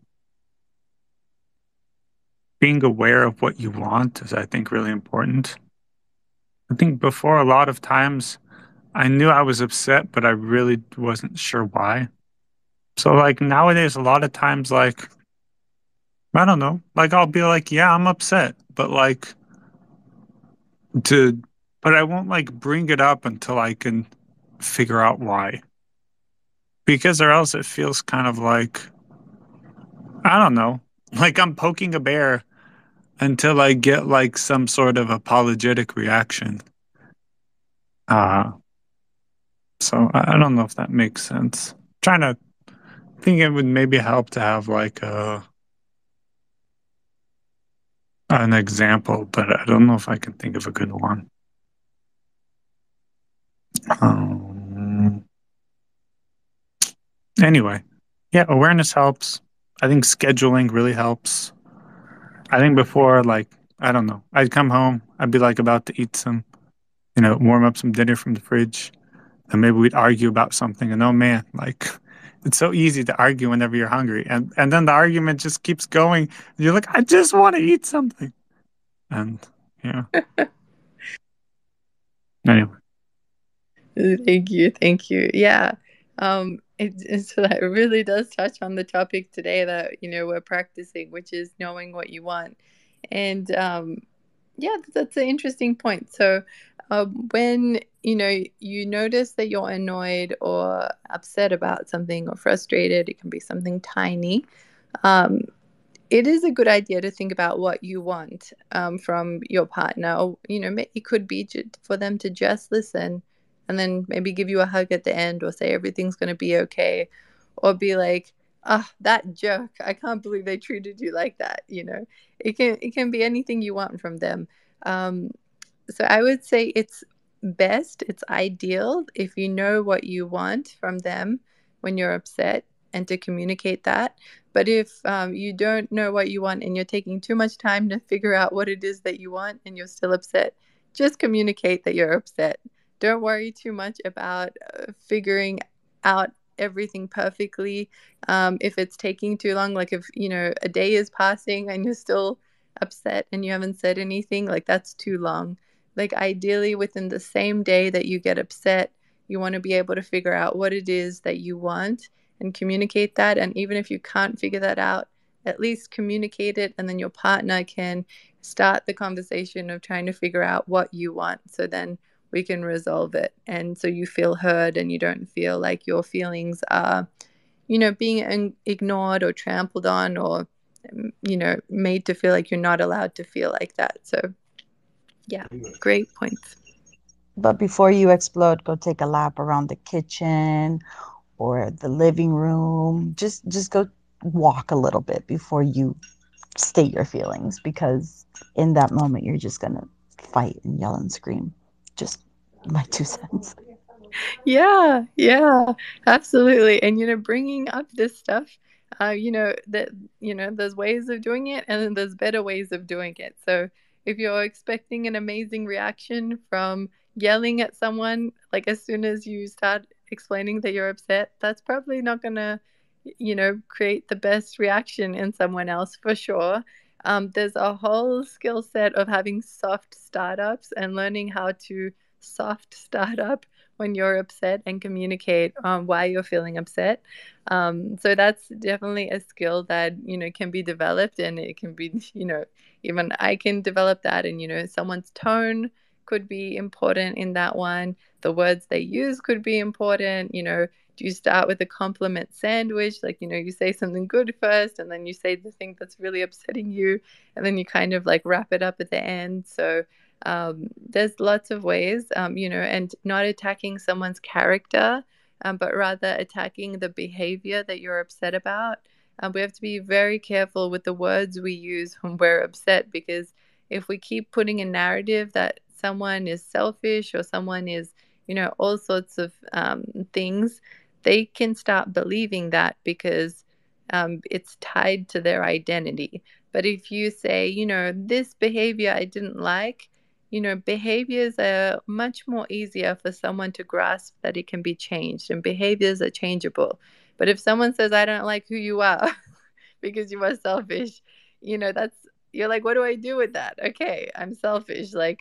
being aware of what you want is, I think, really important. I think before, a lot of times I knew I was upset, but I really wasn't sure why. So, like, nowadays, a lot of times, like, I don't know, like, I'll be like, yeah, I'm upset, but like, to, but I won't like bring it up until I can figure out why. Because, or else it feels kind of like, I don't know, like I'm poking a bear until I get like some sort of apologetic reaction. Uh, so I don't know if that makes sense. Trying to think it would maybe help to have like an example, but I don't know if I can think of a good one. Um, anyway, yeah, awareness helps. I think scheduling really helps. I think before, like, I don't know, I'd come home, I'd be like about to eat some, warm up some dinner from the fridge, and maybe we'd argue about something. And oh man, like, it's so easy to argue whenever you're hungry, and then the argument just keeps going. And you're like, I just want to eat something, and yeah. Anyway, Thank you. Yeah. So that really does touch on the topic today that, we're practicing, which is knowing what you want. And yeah, that's an interesting point. So when, you notice that you're annoyed or upset about something or frustrated, it can be something tiny. Um, it is a good idea to think about what you want from your partner. Or, it could be for them to just listen and then maybe give you a hug at the end, or say everything's going to be okay, or be like, ah, that jerk, I can't believe they treated you like that. It can be anything you want from them. Um, so I would say it's ideal if you know what you want from them when you're upset, and to communicate that. But if you don't know what you want and you're taking too much time to figure out what it is that you want and you're still upset, just communicate that you're upset. Don't worry too much about figuring out everything perfectly. If it's taking too long, like if, a day is passing and you're still upset and you haven't said anything, like that's too long. Like ideally within the same day that you get upset, you want to be able to figure out what it is that you want and communicate that. And even if you can't figure that out, at least communicate it, and then your partner can start the conversation of trying to figure out what you want. So then we can resolve it. And so you feel heard and you don't feel like your feelings are, being ignored or trampled on, or, made to feel like you're not allowed to feel like that. So yeah, great points. But before you explode, go take a lap around the kitchen or the living room. Just go walk a little bit before you state your feelings, because in that moment you're just gonna fight and yell and scream. Just my 2 cents. Yeah, yeah, absolutely. And bringing up this stuff, that there's ways of doing it, and then there's better ways of doing it. So if you're expecting an amazing reaction from yelling at someone, like as soon as you start explaining that you're upset, that's probably not gonna, create the best reaction in someone else for sure. There's a whole skill set of having soft startups and learning how to soft startup when you're upset and communicate why you're feeling upset. So that's definitely a skill that can be developed, and it can be even I can develop that. And someone's tone could be important in that one. The words they use could be important. Do you start with a compliment sandwich? Like, you say something good first, and then you say the thing that's really upsetting you, and then you kind of like wrap it up at the end. So there's lots of ways, and not attacking someone's character, but rather attacking the behavior that you're upset about. We have to be very careful with the words we use when we're upset, because if we keep putting a narrative that someone is selfish or someone is, all sorts of things, they can start believing that because it's tied to their identity. But if you say, this behavior I didn't like, behaviors are much more easier for someone to grasp that it can be changed, and behaviors are changeable. But if someone says, I don't like who you are because you are selfish, you're like, what do I do with that? Okay, I'm selfish. Like,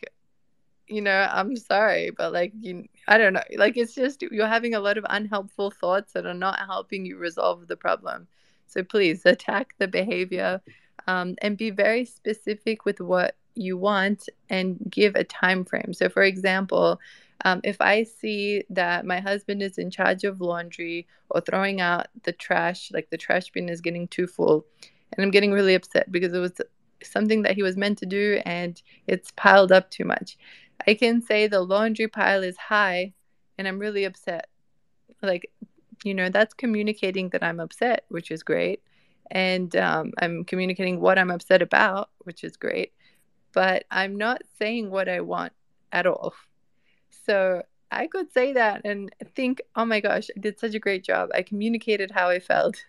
I'm sorry, but like, I don't know. Like, it's just you're having a lot of unhelpful thoughts that are not helping you resolve the problem. So please attack the behavior, and be very specific with what you want and give a time frame. So, for example, if I see that my husband is in charge of laundry or throwing out the trash, like the trash bin is getting too full, and I'm getting really upset because it was something that he was meant to do and it's piled up too much, I can say the laundry pile is high and I'm really upset. Like, that's communicating that I'm upset, which is great. And I'm communicating what I'm upset about, which is great. But I'm not saying what I want at all. So I could say that and think, oh my gosh, I did such a great job. I communicated how I felt.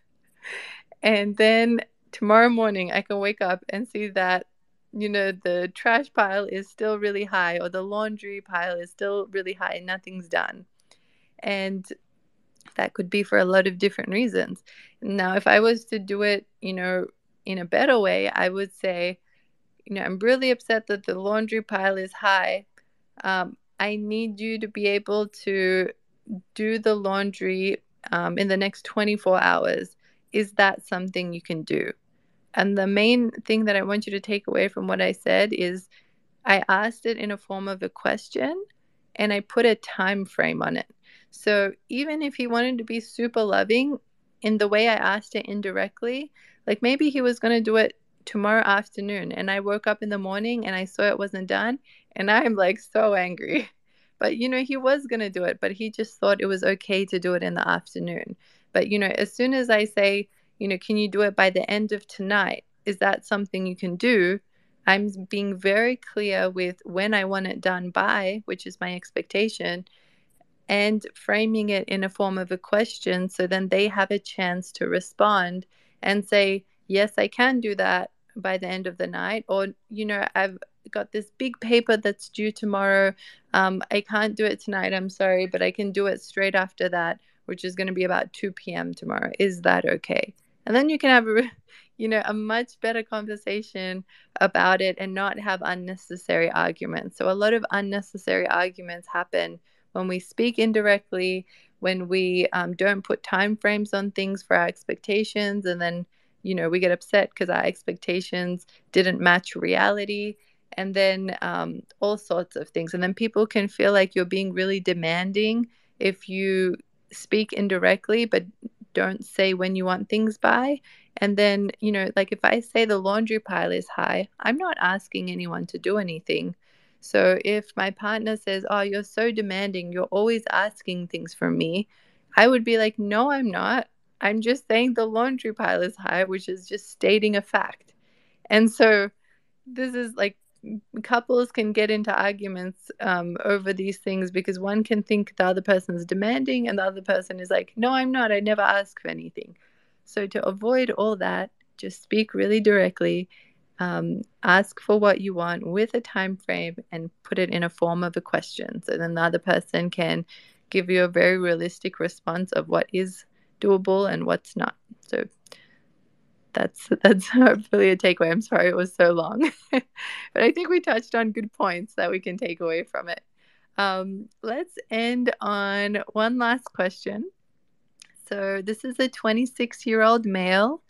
And then tomorrow morning, I can wake up and see that, the trash pile is still really high, or the laundry pile is still really high and nothing's done. And that could be for a lot of different reasons. Now, if I was to do it, in a better way, I would say, I'm really upset that the laundry pile is high. I need you to be able to do the laundry in the next 24 hours. Is that something you can do? And the main thing that I want you to take away from what I said is I asked it in a form of a question and I put a time frame on it. So even if he wanted to be super loving, in the way I asked it indirectly, like maybe he was going to do it tomorrow afternoon, and I woke up in the morning and I saw it wasn't done, and I'm like so angry. But he was going to do it, but he just thought it was okay to do it in the afternoon. But as soon as I say, can you do it by the end of tonight? Is that something you can do? I'm being very clear with when I want it done by, which is my expectation, and framing it in a form of a question, so then they have a chance to respond and say, yes, I can do that by the end of the night, or I've got this big paper that's due tomorrow, I can't do it tonight, I'm sorry, but I can do it straight after that, which is going to be about 2 p.m. tomorrow. Is that okay? And then you can have a much better conversation about it and not have unnecessary arguments. So a lot of unnecessary arguments happen when we speak indirectly, when we don't put time frames on things for our expectations, and then we get upset because our expectations didn't match reality, and then all sorts of things. And then people can feel like you're being really demanding if you speak indirectly but don't say when you want things by. And then like if I say the laundry pile is high, I'm not asking anyone to do anything. So if my partner says, oh, you're so demanding, you're always asking things from me, I would be like, no, I'm not. I'm just saying the laundry pile is high, which is just stating a fact. And so this is like, couples can get into arguments over these things because one can think the other person is demanding and the other person is like, no, I'm not. I never ask for anything. So to avoid all that, just speak really directly. Ask for what you want with a time frame and put it in a form of a question. So then the other person can give you a very realistic response of what is doable and what's not. So that's hopefully a takeaway. I'm sorry it was so long, but I think we touched on good points that we can take away from it. Let's end on one last question. So this is a 26-year-old male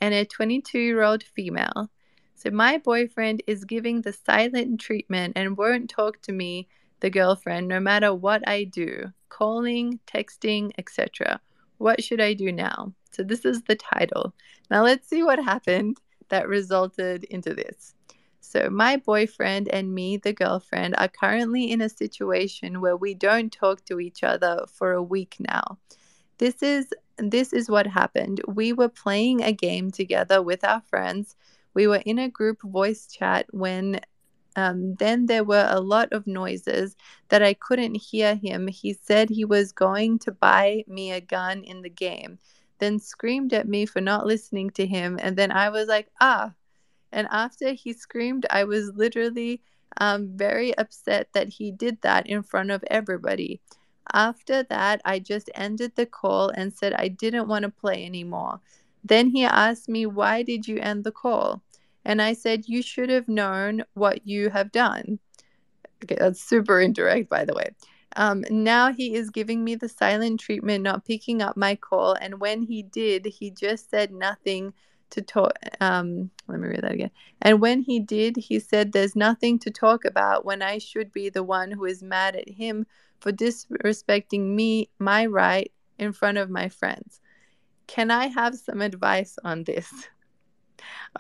and a 22-year-old female. So my boyfriend is giving the silent treatment and won't talk to me, the girlfriend, no matter what I do, calling, texting, etc. What should I do now? So this is the title. Now let's see what happened that resulted into this. So my boyfriend and me, the girlfriend, are currently in a situation where we don't talk to each other for a week now. This is what happened. We were playing a game together with our friends. We were in a group voice chat when then there were a lot of noises that I couldn't hear him. He said he was going to buy me a gun in the game, then screamed at me for not listening to him. And then I was like, ah. And after he screamed, I was literally very upset that he did that in front of everybody. After that, I just ended the call and said I didn't want to play anymore. Then he asked me, why did you end the call? And I said, you should have known what you have done. Okay, that's super indirect, by the way. Now he is giving me the silent treatment, not picking up my call. And when he did, he just said nothing to talk. Let me read that again. And when he did, he said there's nothing to talk about when I should be the one who is mad at him for disrespecting me, my right, in front of my friends. Can I have some advice on this?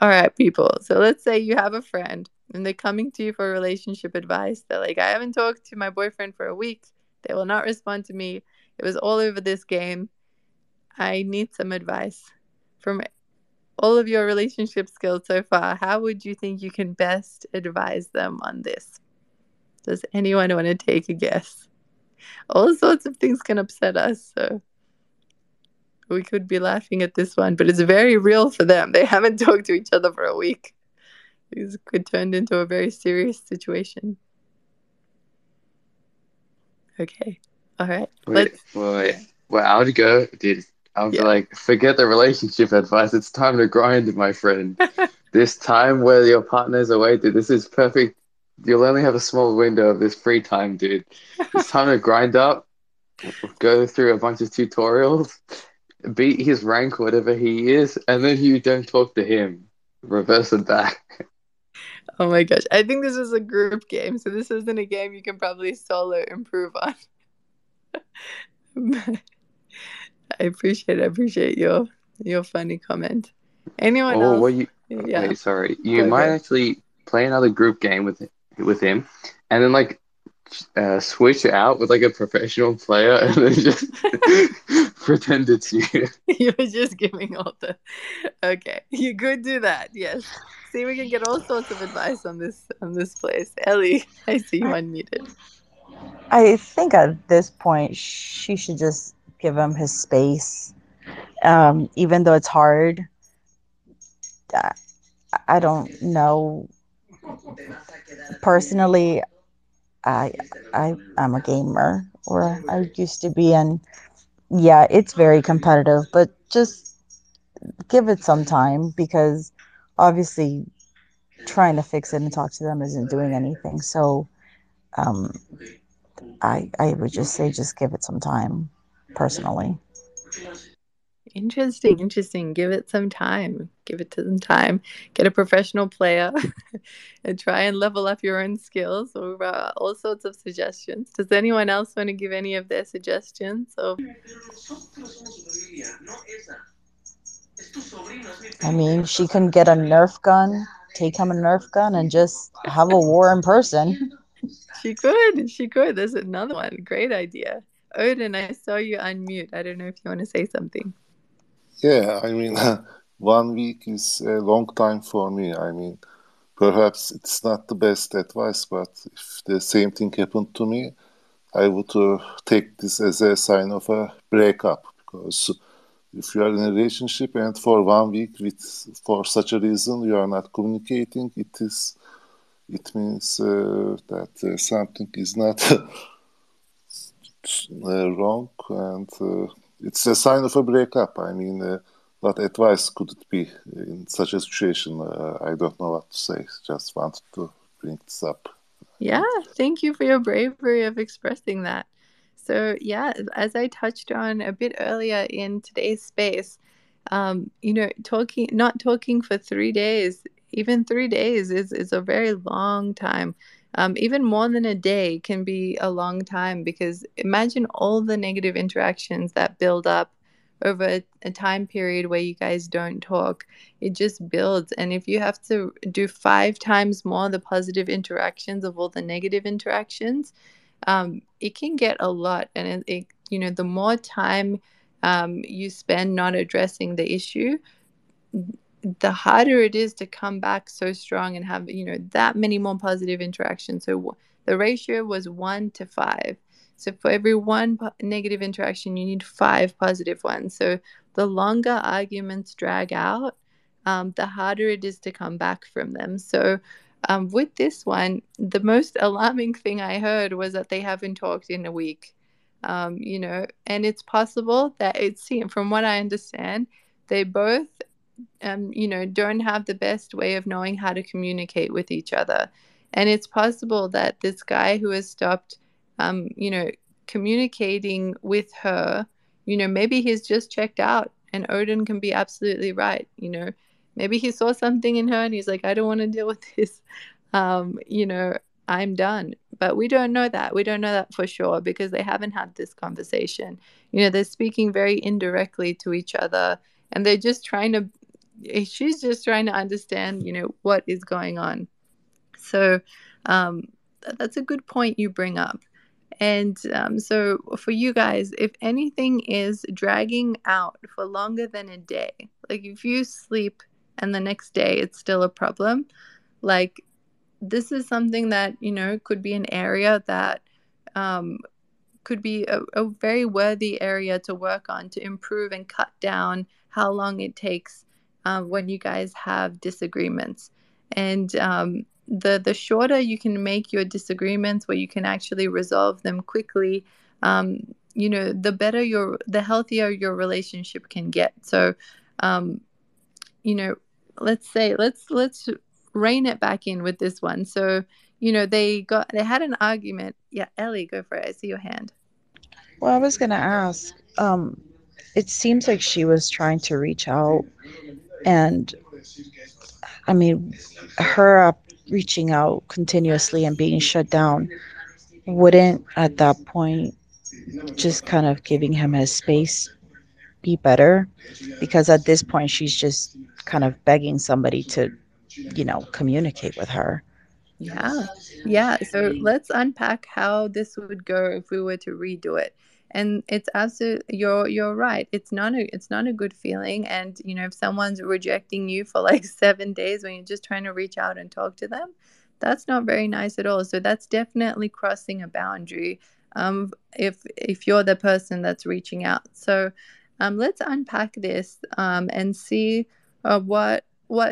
All right, people. So let's say you have a friend and they're coming to you for relationship advice. They're like, I haven't talked to my boyfriend for a week. They will not respond to me. It was all over this game. I need some advice. From all of your relationship skills so far, how would you think you can best advise them on this? Does anyone want to take a guess? All sorts of things can upset us, so we could be laughing at this one, but it's very real for them. They haven't talked to each other for a week. This could turn into a very serious situation. Okay. All right. Wait. Yeah. Well, I would go, dude. I would be like, forget the relationship advice. It's time to grind, my friend. This time where your partner's away, dude, this is perfect. You'll only have a small window of this free time, dude. It's time to grind up, go through a bunch of tutorials, beat his rank, whatever he is, and then you don't talk to him. Reverse it back. Oh my gosh. I think this is a group game, so this isn't a game you can probably solo improve on. I appreciate your funny comment. Anyone Or else? what you Yeah. wait, sorry. You might Go. actually play another group game with him, and then like switch out with like a professional player, and then just pretend it's you. You were just giving all the. Okay, you could do that. Yes. See, we can get all sorts of advice on this place. Ellie, I see you unmuted. I think at this point she should just give him his space. Even though it's hard, I, I don't know. Personally, I I'm a gamer, or I used to be, and yeah, it's very competitive. But just give it some time, because obviously trying to fix it and talk to them isn't doing anything. So um, I would just say just give it some time, personally. Interesting. Give it some time. Give it to some time. Get a professional player and try and level up your own skills, or all sorts of suggestions. Does anyone else want to give any of their suggestions? Or I mean, she can get a Nerf gun, take him a Nerf gun, and just have a war in person. she could. She could. There's another one. Great idea. Odin, I saw you unmute. I don't know if you want to say something. Yeah, I mean, 1 week is a long time for me. I mean, perhaps it's not the best advice, but if the same thing happened to me, I would take this as a sign of a breakup. Because if you are in a relationship and for 1 week for such a reason you are not communicating, it means that something is not wrong, and it's a sign of a breakup. I mean, what advice could it be in such a situation? I don't know what to say. Just wanted to bring this up. Yeah, thank you for your bravery of expressing that. So, yeah, as I touched on a bit earlier in today's space, not talking for 3 days even 3 days is a very long time. Even more than a day can be a long time, because imagine all the negative interactions that build up over a time period where you guys don't talk. It just builds. And if you have to do 5 times more the positive interactions of all the negative interactions, it can get a lot. And the more time you spend not addressing the issue, the harder it is to come back so strong and have that many more positive interactions. So the ratio was 1 to 5. So for every one negative interaction, you need 5 positive ones. So the longer arguments drag out, the harder it is to come back from them. So with this one, the most alarming thing I heard was that they haven't talked in a week. And it's possible that from what I understand, they both don't have the best way of knowing how to communicate with each other. And it's possible that this guy who has stopped, communicating with her, maybe he's just checked out, and Odin can be absolutely right. Maybe he saw something in her and he's like, I don't want to deal with this. I'm done. But we don't know that. We don't know that for sure, because they haven't had this conversation. They're speaking very indirectly to each other, and they're just she's just trying to understand, what is going on. So that's a good point you bring up. And so for you guys, if anything is dragging out for longer than a day, like if you sleep and the next day it's still a problem, like this is something that, could be an area that could be a very worthy area to work on to improve and cut down how long it takes when you guys have disagreements. And the shorter you can make your disagreements, where you can actually resolve them quickly, the better the healthier your relationship can get. So, let's rein it back in with this one. So, they had an argument. Yeah, Ellie, go for it. I see your hand. Well, I was gonna ask. It seems like she was trying to reach out, and I mean, her reaching out continuously and being shut down wouldn't at that point just kind of giving him his space be better? Because at this point, she's just kind of begging somebody to, communicate with her. Yeah. Yeah. So let's unpack how this would go if we were to redo it. And it's absolutely, you're right. It's not a good feeling. And if someone's rejecting you for like 7 days when you're just trying to reach out and talk to them, that's not very nice at all. So that's definitely crossing a boundary. If you're the person that's reaching out. So let's unpack this and see what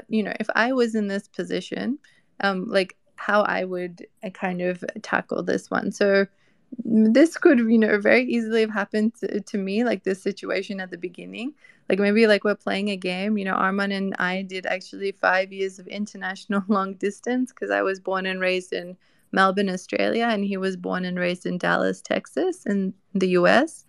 if I was in this position, like how I would kind of tackle this one. So this could, very easily have happened to me, like this situation at the beginning. Like maybe like we're playing a game, Arman and I did actually 5 years of international long distance, because I was born and raised in Melbourne, Australia, and he was born and raised in Dallas, Texas, in the US.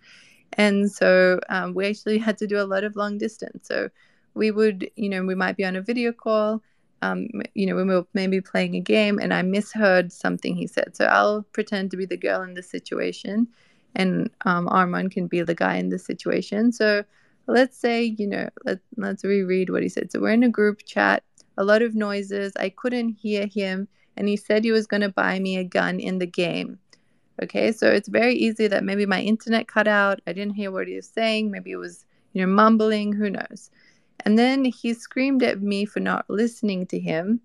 And so we actually had to do a lot of long distance. So we would, we might be on a video call, we were maybe playing a game, and I misheard something he said. So I'll pretend to be the girl in this situation, and Armand can be the guy in this situation. So let's say, let's reread what he said. So we're in a group chat, a lot of noises. I couldn't hear him, and he said he was going to buy me a gun in the game. Okay, so it's very easy that maybe my internet cut out. I didn't hear what he was saying. Maybe it was, mumbling, who knows. And then he screamed at me for not listening to him.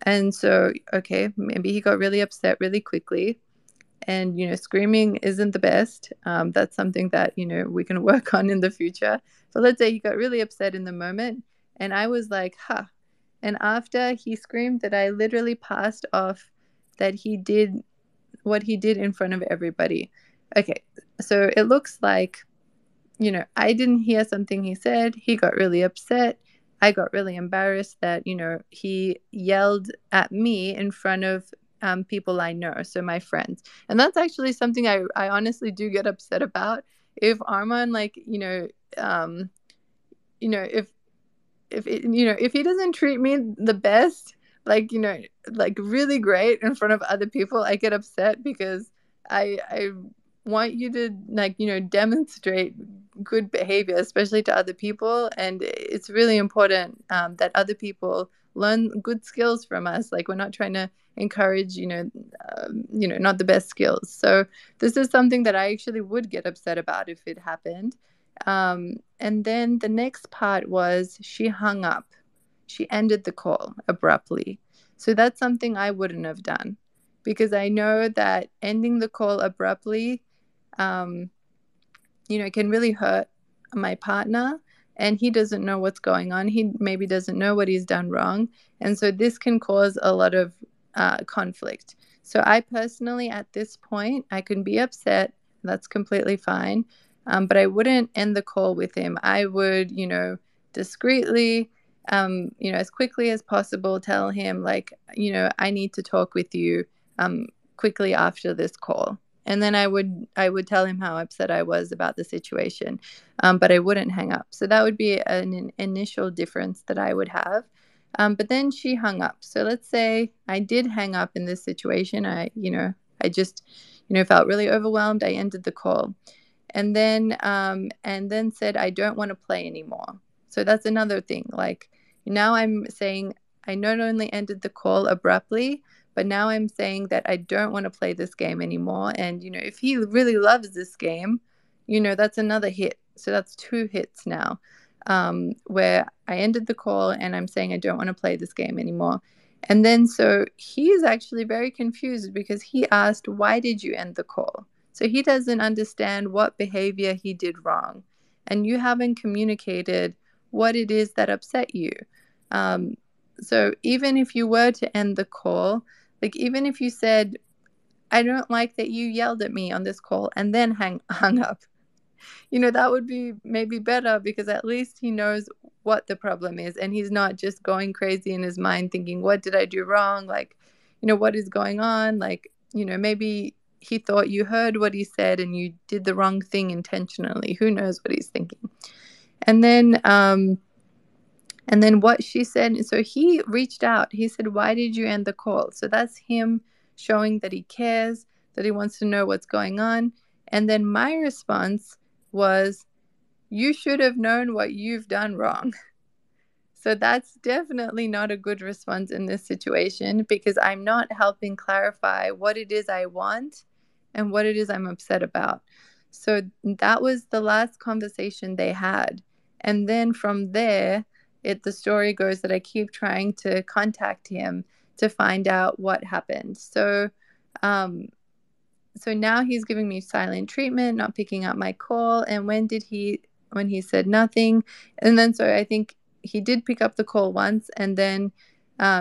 And so, okay, maybe he got really upset really quickly. And, screaming isn't the best. That's something that, we can work on in the future. So let's say he got really upset in the moment. And I was like, huh. And after he screamed, that I literally passed off that he did what he did in front of everybody. Okay, so it looks like, I didn't hear something he said. He got really upset. I got really embarrassed that, he yelled at me in front of people I know, so my friends. And that's actually something I honestly do get upset about. If Arman, like, if if he doesn't treat me the best, like, like really great in front of other people, I get upset because I want you to, like, demonstrate good behavior, especially to other people. And it's really important that other people learn good skills from us. Like, we're not trying to encourage, not the best skills. So this is something that I actually would get upset about if it happened. And then the next part was she hung up. She ended the call abruptly. So that's something I wouldn't have done, because I know that ending the call abruptly, it can really hurt my partner, and he doesn't know what's going on. He maybe doesn't know what he's done wrong. And so this can cause a lot of conflict. So I personally, at this point, I can be upset. That's completely fine. But I wouldn't end the call with him. I would, discreetly, as quickly as possible, tell him, like, I need to talk with you quickly after this call. And then I would tell him how upset I was about the situation, but I wouldn't hang up. So that would be an initial difference that I would have. But then she hung up. So let's say I did hang up in this situation. I just, felt really overwhelmed. I ended the call, and then said, I don't want to play anymore. So that's another thing. Like, now I'm saying I not only ended the call abruptly, but now I'm saying that I don't want to play this game anymore. And, if he really loves this game, that's another hit. So that's 2 hits now, where I ended the call and I'm saying I don't want to play this game anymore. And then so he's actually very confused because he asked, why did you end the call? So he doesn't understand what behavior he did wrong. And you haven't communicated what it is that upset you. So even if you were to end the call, like, even if you said, I don't like that you yelled at me on this call, and then hung up, that would be maybe better, because at least he knows what the problem is, and he's not just going crazy in his mind thinking, what did I do wrong? Like, what is going on? Like, maybe he thought you heard what he said and you did the wrong thing intentionally. Who knows what he's thinking? And then what she said, so he reached out. He said, why did you end the call? So that's him showing that he cares, that he wants to know what's going on. And then my response was, you should have known what you've done wrong. So that's definitely not a good response in this situation, because I'm not helping clarify what it is I want and what it is I'm upset about. So that was the last conversation they had. And then from there, the story goes that I keep trying to contact him to find out what happened. So now he's giving me silent treatment, not picking up my call. And when he said nothing, and then so I think he did pick up the call once, and then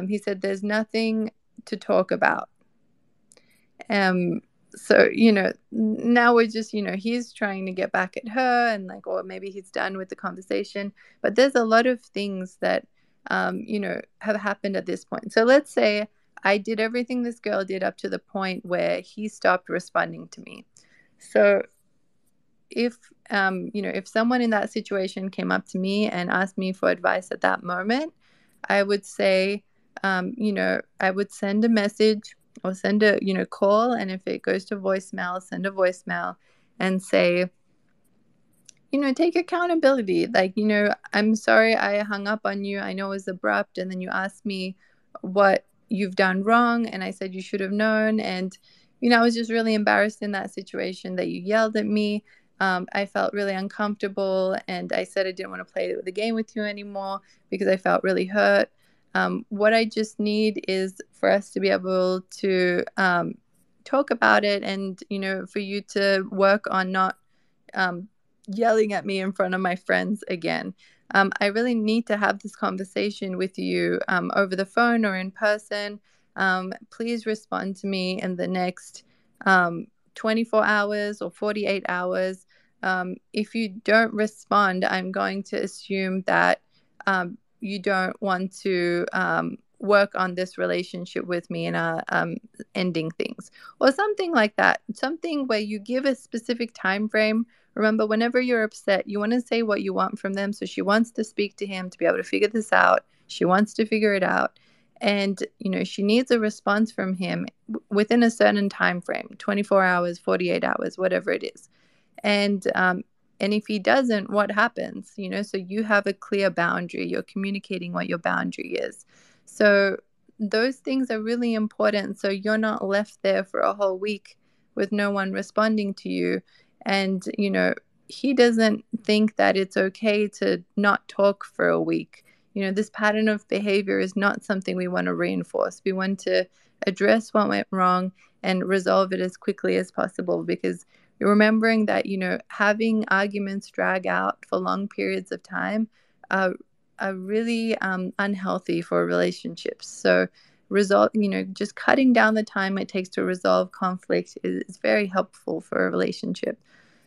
he said, there's nothing to talk about. So, now we're just, he's trying to get back at her, and like, or maybe he's done with the conversation. But there's a lot of things that, have happened at this point. So let's say I did everything this girl did up to the point where he stopped responding to me. So if someone in that situation came up to me and asked me for advice at that moment, I would say, I would send a message or send a, call. And if it goes to voicemail, send a voicemail and say, take accountability. Like, I'm sorry I hung up on you. I know it was abrupt. And then you asked me what you've done wrong. And I said, you should have known. And, I was just really embarrassed in that situation that you yelled at me. I felt really uncomfortable. And I said I didn't want to play the game with you anymore because I felt really hurt. What I just need is for us to be able to talk about it, and, for you to work on not yelling at me in front of my friends again. I really need to have this conversation with you over the phone or in person. Please respond to me in the next 24 hours or 48 hours. If you don't respond, I'm going to assume that you don't want to work on this relationship with me and ending things, or something like that. Something where you give a specific time frame remember, whenever you're upset, you want to say what you want from them. So she wants to speak to him to be able to figure this out. She wants to figure it out. And, she needs a response from him within a certain time frame, 24 hours, 48 hours, whatever it is. And if he doesn't, what happens? So you have a clear boundary. You're communicating what your boundary is. So those things are really important. So you're not left there for a whole week with no one responding to you. And, he doesn't think that it's okay to not talk for a week. This pattern of behavior is not something we want to reinforce. We want to address what went wrong and resolve it as quickly as possible, because you're remembering that, having arguments drag out for long periods of time are really unhealthy for relationships. So just cutting down the time it takes to resolve conflict is very helpful for a relationship.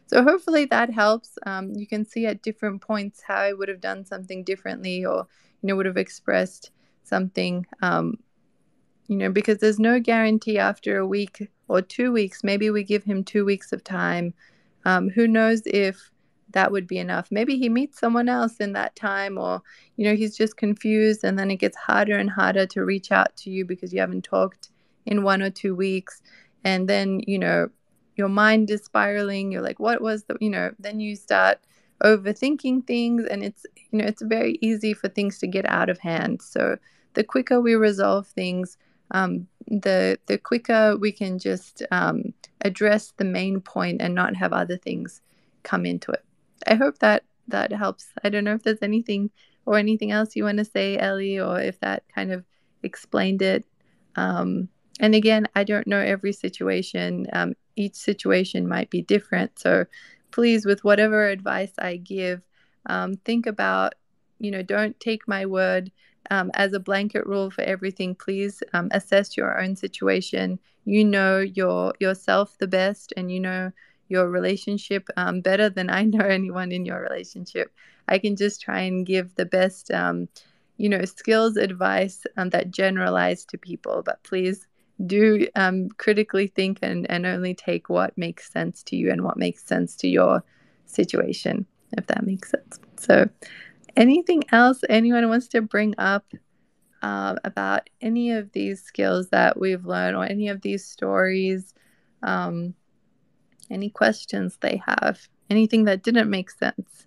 So hopefully that helps. You can see at different points how I would have done something differently, or, would have expressed something, because there's no guarantee after a week or 2 weeks. Maybe we give him 2 weeks of time. Who knows if that would be enough? Maybe he meets someone else in that time, or, he's just confused, and then it gets harder and harder to reach out to you because you haven't talked in 1 or 2 weeks. And then, your mind is spiraling. You're like, what was then you start overthinking things, and it's very easy for things to get out of hand. So the quicker we resolve things, the quicker we can just address the main point and not have other things come into it. I hope that helps. I don't know if there's anything else you want to say, Ellie, or if that kind of explained it. And again, I don't know every situation. Each situation might be different. So please, with whatever advice I give, think about, don't take my word as a blanket rule for everything. Please assess your own situation. Yourself the best, and your relationship better than I know anyone in your relationship. I can just try and give the best, skills advice that generalize to people. But please do critically think and only take what makes sense to you and what makes sense to your situation, if that makes sense. So anything else anyone wants to bring up about any of these skills that we've learned, or any of these stories? Any questions they have? Anything that didn't make sense?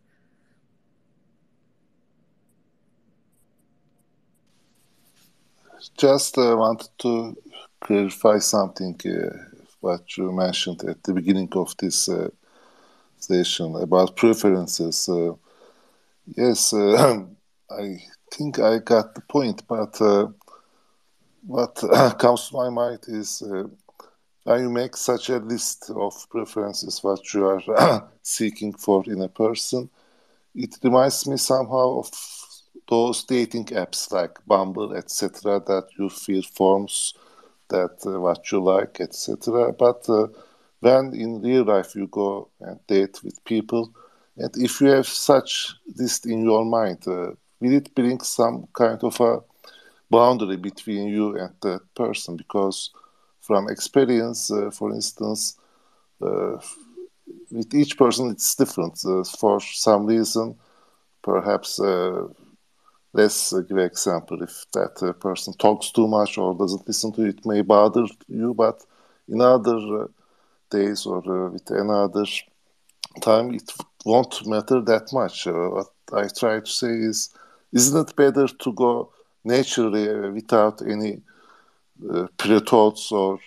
Just wanted to clarify something what you mentioned at the beginning of this session about preferences. Yes, I think I got the point, but what comes to my mind is when you make such a list of preferences, what you are seeking for in a person, it reminds me somehow of those dating apps like Bumble, etc., that you fill forms that what you like, etc. But when in real life you go and date with people, and if you have such list in your mind, will it bring some kind of a boundary between you and that person? Because from experience, for instance, with each person it's different. For some reason, perhaps, let's give an example. If that person talks too much or doesn't listen to you, it may bother you, but in other days or with another time, it won't matter that much. What I try to say is, isn't it better to go naturally without any pre-thoughts or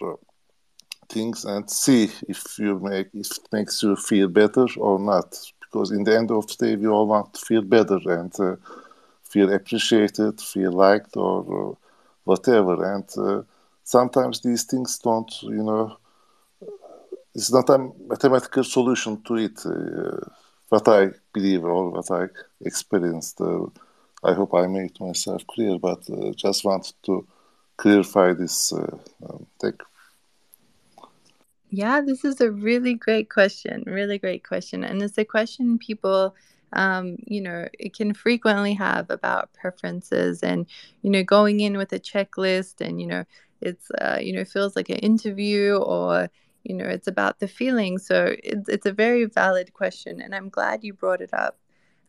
things, and see if it makes you feel better or not? Because in the end of the day, we all want to feel better and feel appreciated, feel liked, or whatever. And sometimes these things don't, it's not a mathematical solution to it. What I believe or what I experienced. I hope I made myself clear, but just wanted to clarify this. Thank you. Yeah, this is a really great question. Really great question. And it's a question people, it can frequently have about preferences, and, going in with a checklist, and, it's, feels like an interview, or, it's about the feeling. So it's a very valid question, and I'm glad you brought it up.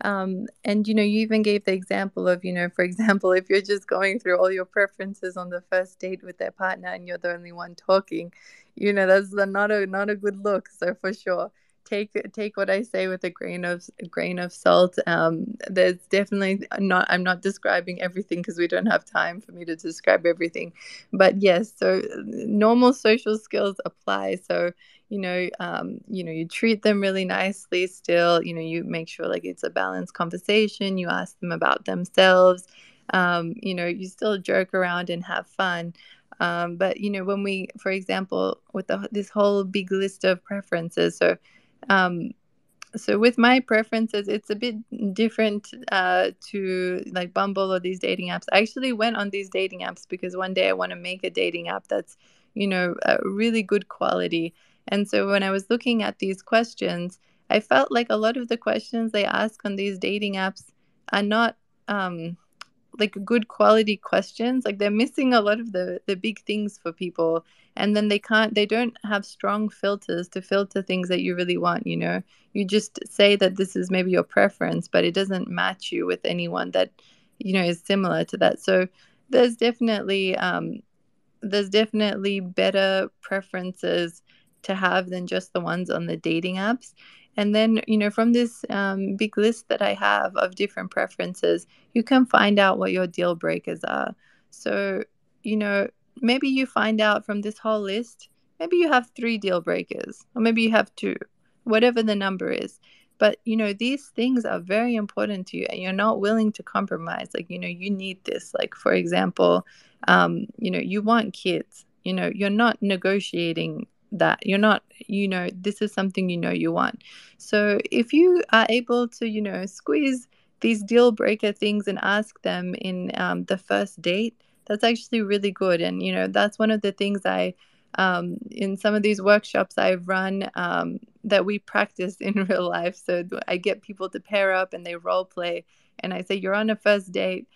And you even gave the example of, for example, if you're just going through all your preferences on the first date with their partner and you're the only one talking, that's not a good look. So for sure, take what I say with a grain of salt. There's definitely not. I'm not describing everything because we don't have time for me to describe everything. But yes, so normal social skills apply. So you treat them really nicely still. You make sure like it's a balanced conversation. You ask them about themselves. You still joke around and have fun. But when we, for example, with this whole big list of preferences, um, so with my preferences, it's a bit different to like Bumble or these dating apps. I actually went on these dating apps because one day I want to make a dating app that's, really good quality. And so when I was looking at these questions, I felt like a lot of the questions they ask on these dating apps are not like good quality questions. Like they're missing a lot of the big things for people, and then they don't have strong filters to filter things that you really want. You just say that this is maybe your preference, but it doesn't match you with anyone that is similar to that. So there's definitely there's definitely better preferences to have than just the ones on the dating apps. And then, from this big list that I have of different preferences, you can find out what your deal breakers are. So, you know, maybe you find out from this whole list, maybe you have 3 deal breakers, or maybe you have 2, whatever the number is. But, these things are very important to you and you're not willing to compromise. Like, you need this. Like, for example, you want kids, you're not negotiating that. You're not, this is something you want. So if you are able to, squeeze these deal breaker things and ask them in the first date, that's actually really good. And, that's one of the things in some of these workshops I've run that we practice in real life. So I get people to pair up and they role play. And I say, you're on a first date.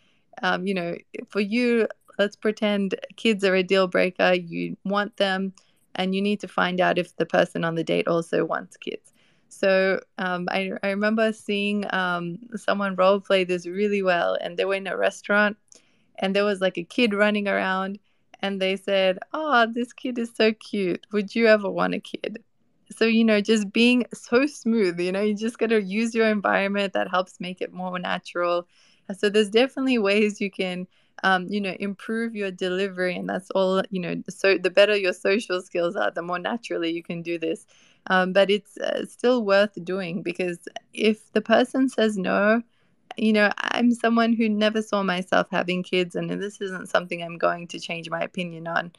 For you, let's pretend kids are a deal breaker. You want them, and you need to find out if the person on the date also wants kids. So I remember seeing someone role play this really well, and they were in a restaurant, and there was like a kid running around, and they said, "Oh, this kid is so cute. Would you ever want a kid?" So, just being so smooth, you just got to use your environment that helps make it more natural. So there's definitely ways you can, improve your delivery. And that's all, so the better your social skills are, the more naturally you can do this. But it's still worth doing, because if the person says no, I'm someone who never saw myself having kids, and this isn't something I'm going to change my opinion on.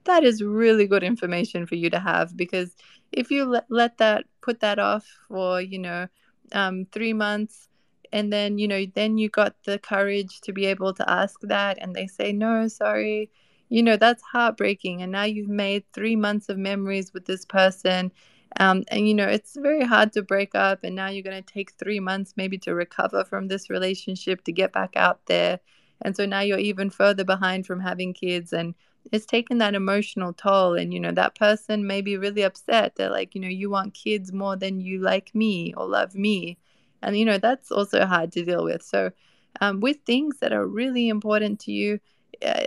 That is really good information for you to have, because if you put that off for 3 months, and then then you got the courage to be able to ask that, and they say no, sorry, that's heartbreaking. And now you've made 3 months of memories with this person, and it's very hard to break up, and now you're going to take 3 months maybe to recover from this relationship to get back out there. And so now you're even further behind from having kids, and it's taken that emotional toll. And that person may be really upset. They're like, you want kids more than you like me or love me. And that's also hard to deal with. So with things that are really important to you,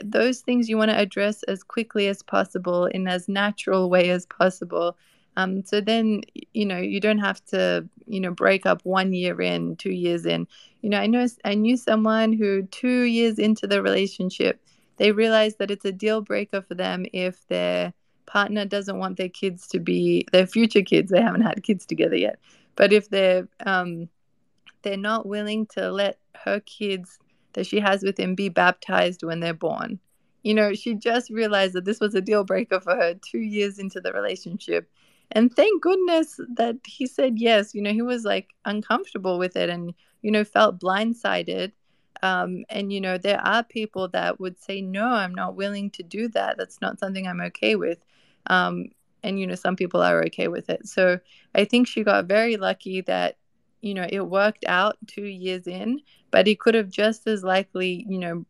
those things you want to address as quickly as possible in as natural way as possible. So then you don't have to break up 1 year in, 2 years in. I knew someone who 2 years into the relationship, they realize that it's a deal breaker for them if their partner doesn't want their kids to be their future kids. They haven't had kids together yet. But if they're not willing to let her kids that she has with him be baptized when they're born. She just realized that this was a deal breaker for her 2 years into the relationship. And thank goodness that he said yes. He was like uncomfortable with it, and, felt blindsided. And, there are people that would say, no, I'm not willing to do that. That's not something I'm okay with. And, some people are okay with it. So I think she got very lucky that, it worked out 2 years in, but he could have just as likely,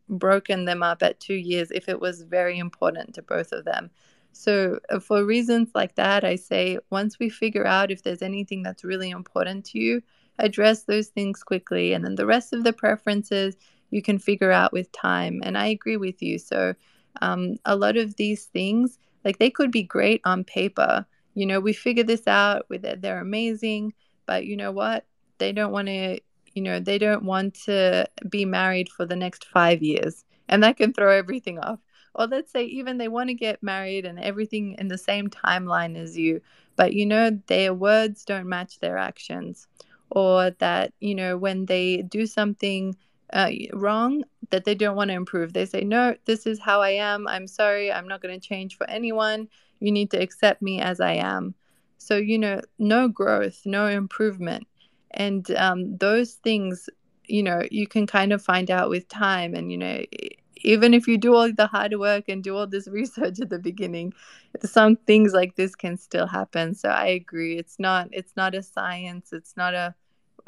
broken them up at 2 years if it was very important to both of them. So for reasons like that, I say once we figure out if there's anything that's really important to you, address those things quickly. And then the rest of the preferences you can figure out with time. And I agree with you. So a lot of these things, like they could be great on paper. You know, we figure this out with it. They're amazing. But you know what? They don't want to, they don't want to be married for the next 5 years. And that can throw everything off. Or let's say even they want to get married and everything in the same timeline as you, but their words don't match their actions. Or that, when they do something wrong, that they don't want to improve. They say, no, this is how I am. I'm sorry. I'm not going to change for anyone. You need to accept me as I am. So, no growth, no improvement. And those things, you can kind of find out with time. And, even if you do all the hard work and do all this research at the beginning, some things like this can still happen. So I agree. It's not a science. It's not a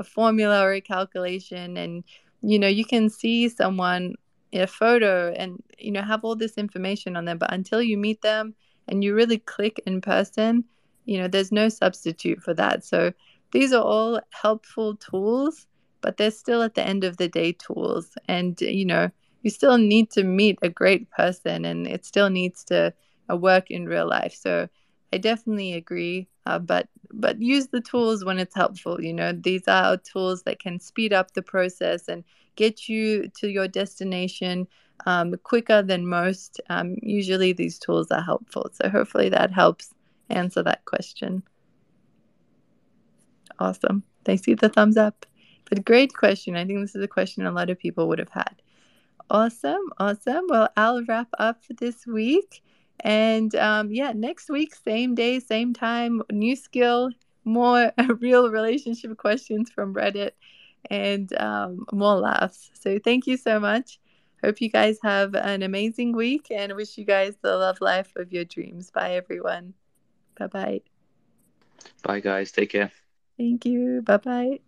formula or a calculation. And, you can see someone in a photo and, have all this information on them. But until you meet them and you really click in person, there's no substitute for that. So these are all helpful tools, but they're still at the end of the day tools. And, you still need to meet a great person and it still needs to work in real life. So I definitely agree, but use the tools when it's helpful. These are tools that can speed up the process and get you to your destination quicker than most. Usually these tools are helpful. So hopefully that helps answer that question. Awesome. I see the thumbs up. But great question. I think this is a question a lot of people would have had. Awesome. Well, I'll wrap up for this week. And next week, same day, same time, new skill, more real relationship questions from Reddit, and more laughs. So thank you so much. Hope you guys have an amazing week and wish you guys the love life of your dreams. Bye, everyone. Bye-bye. Bye, guys. Take care. Thank you. Bye-bye.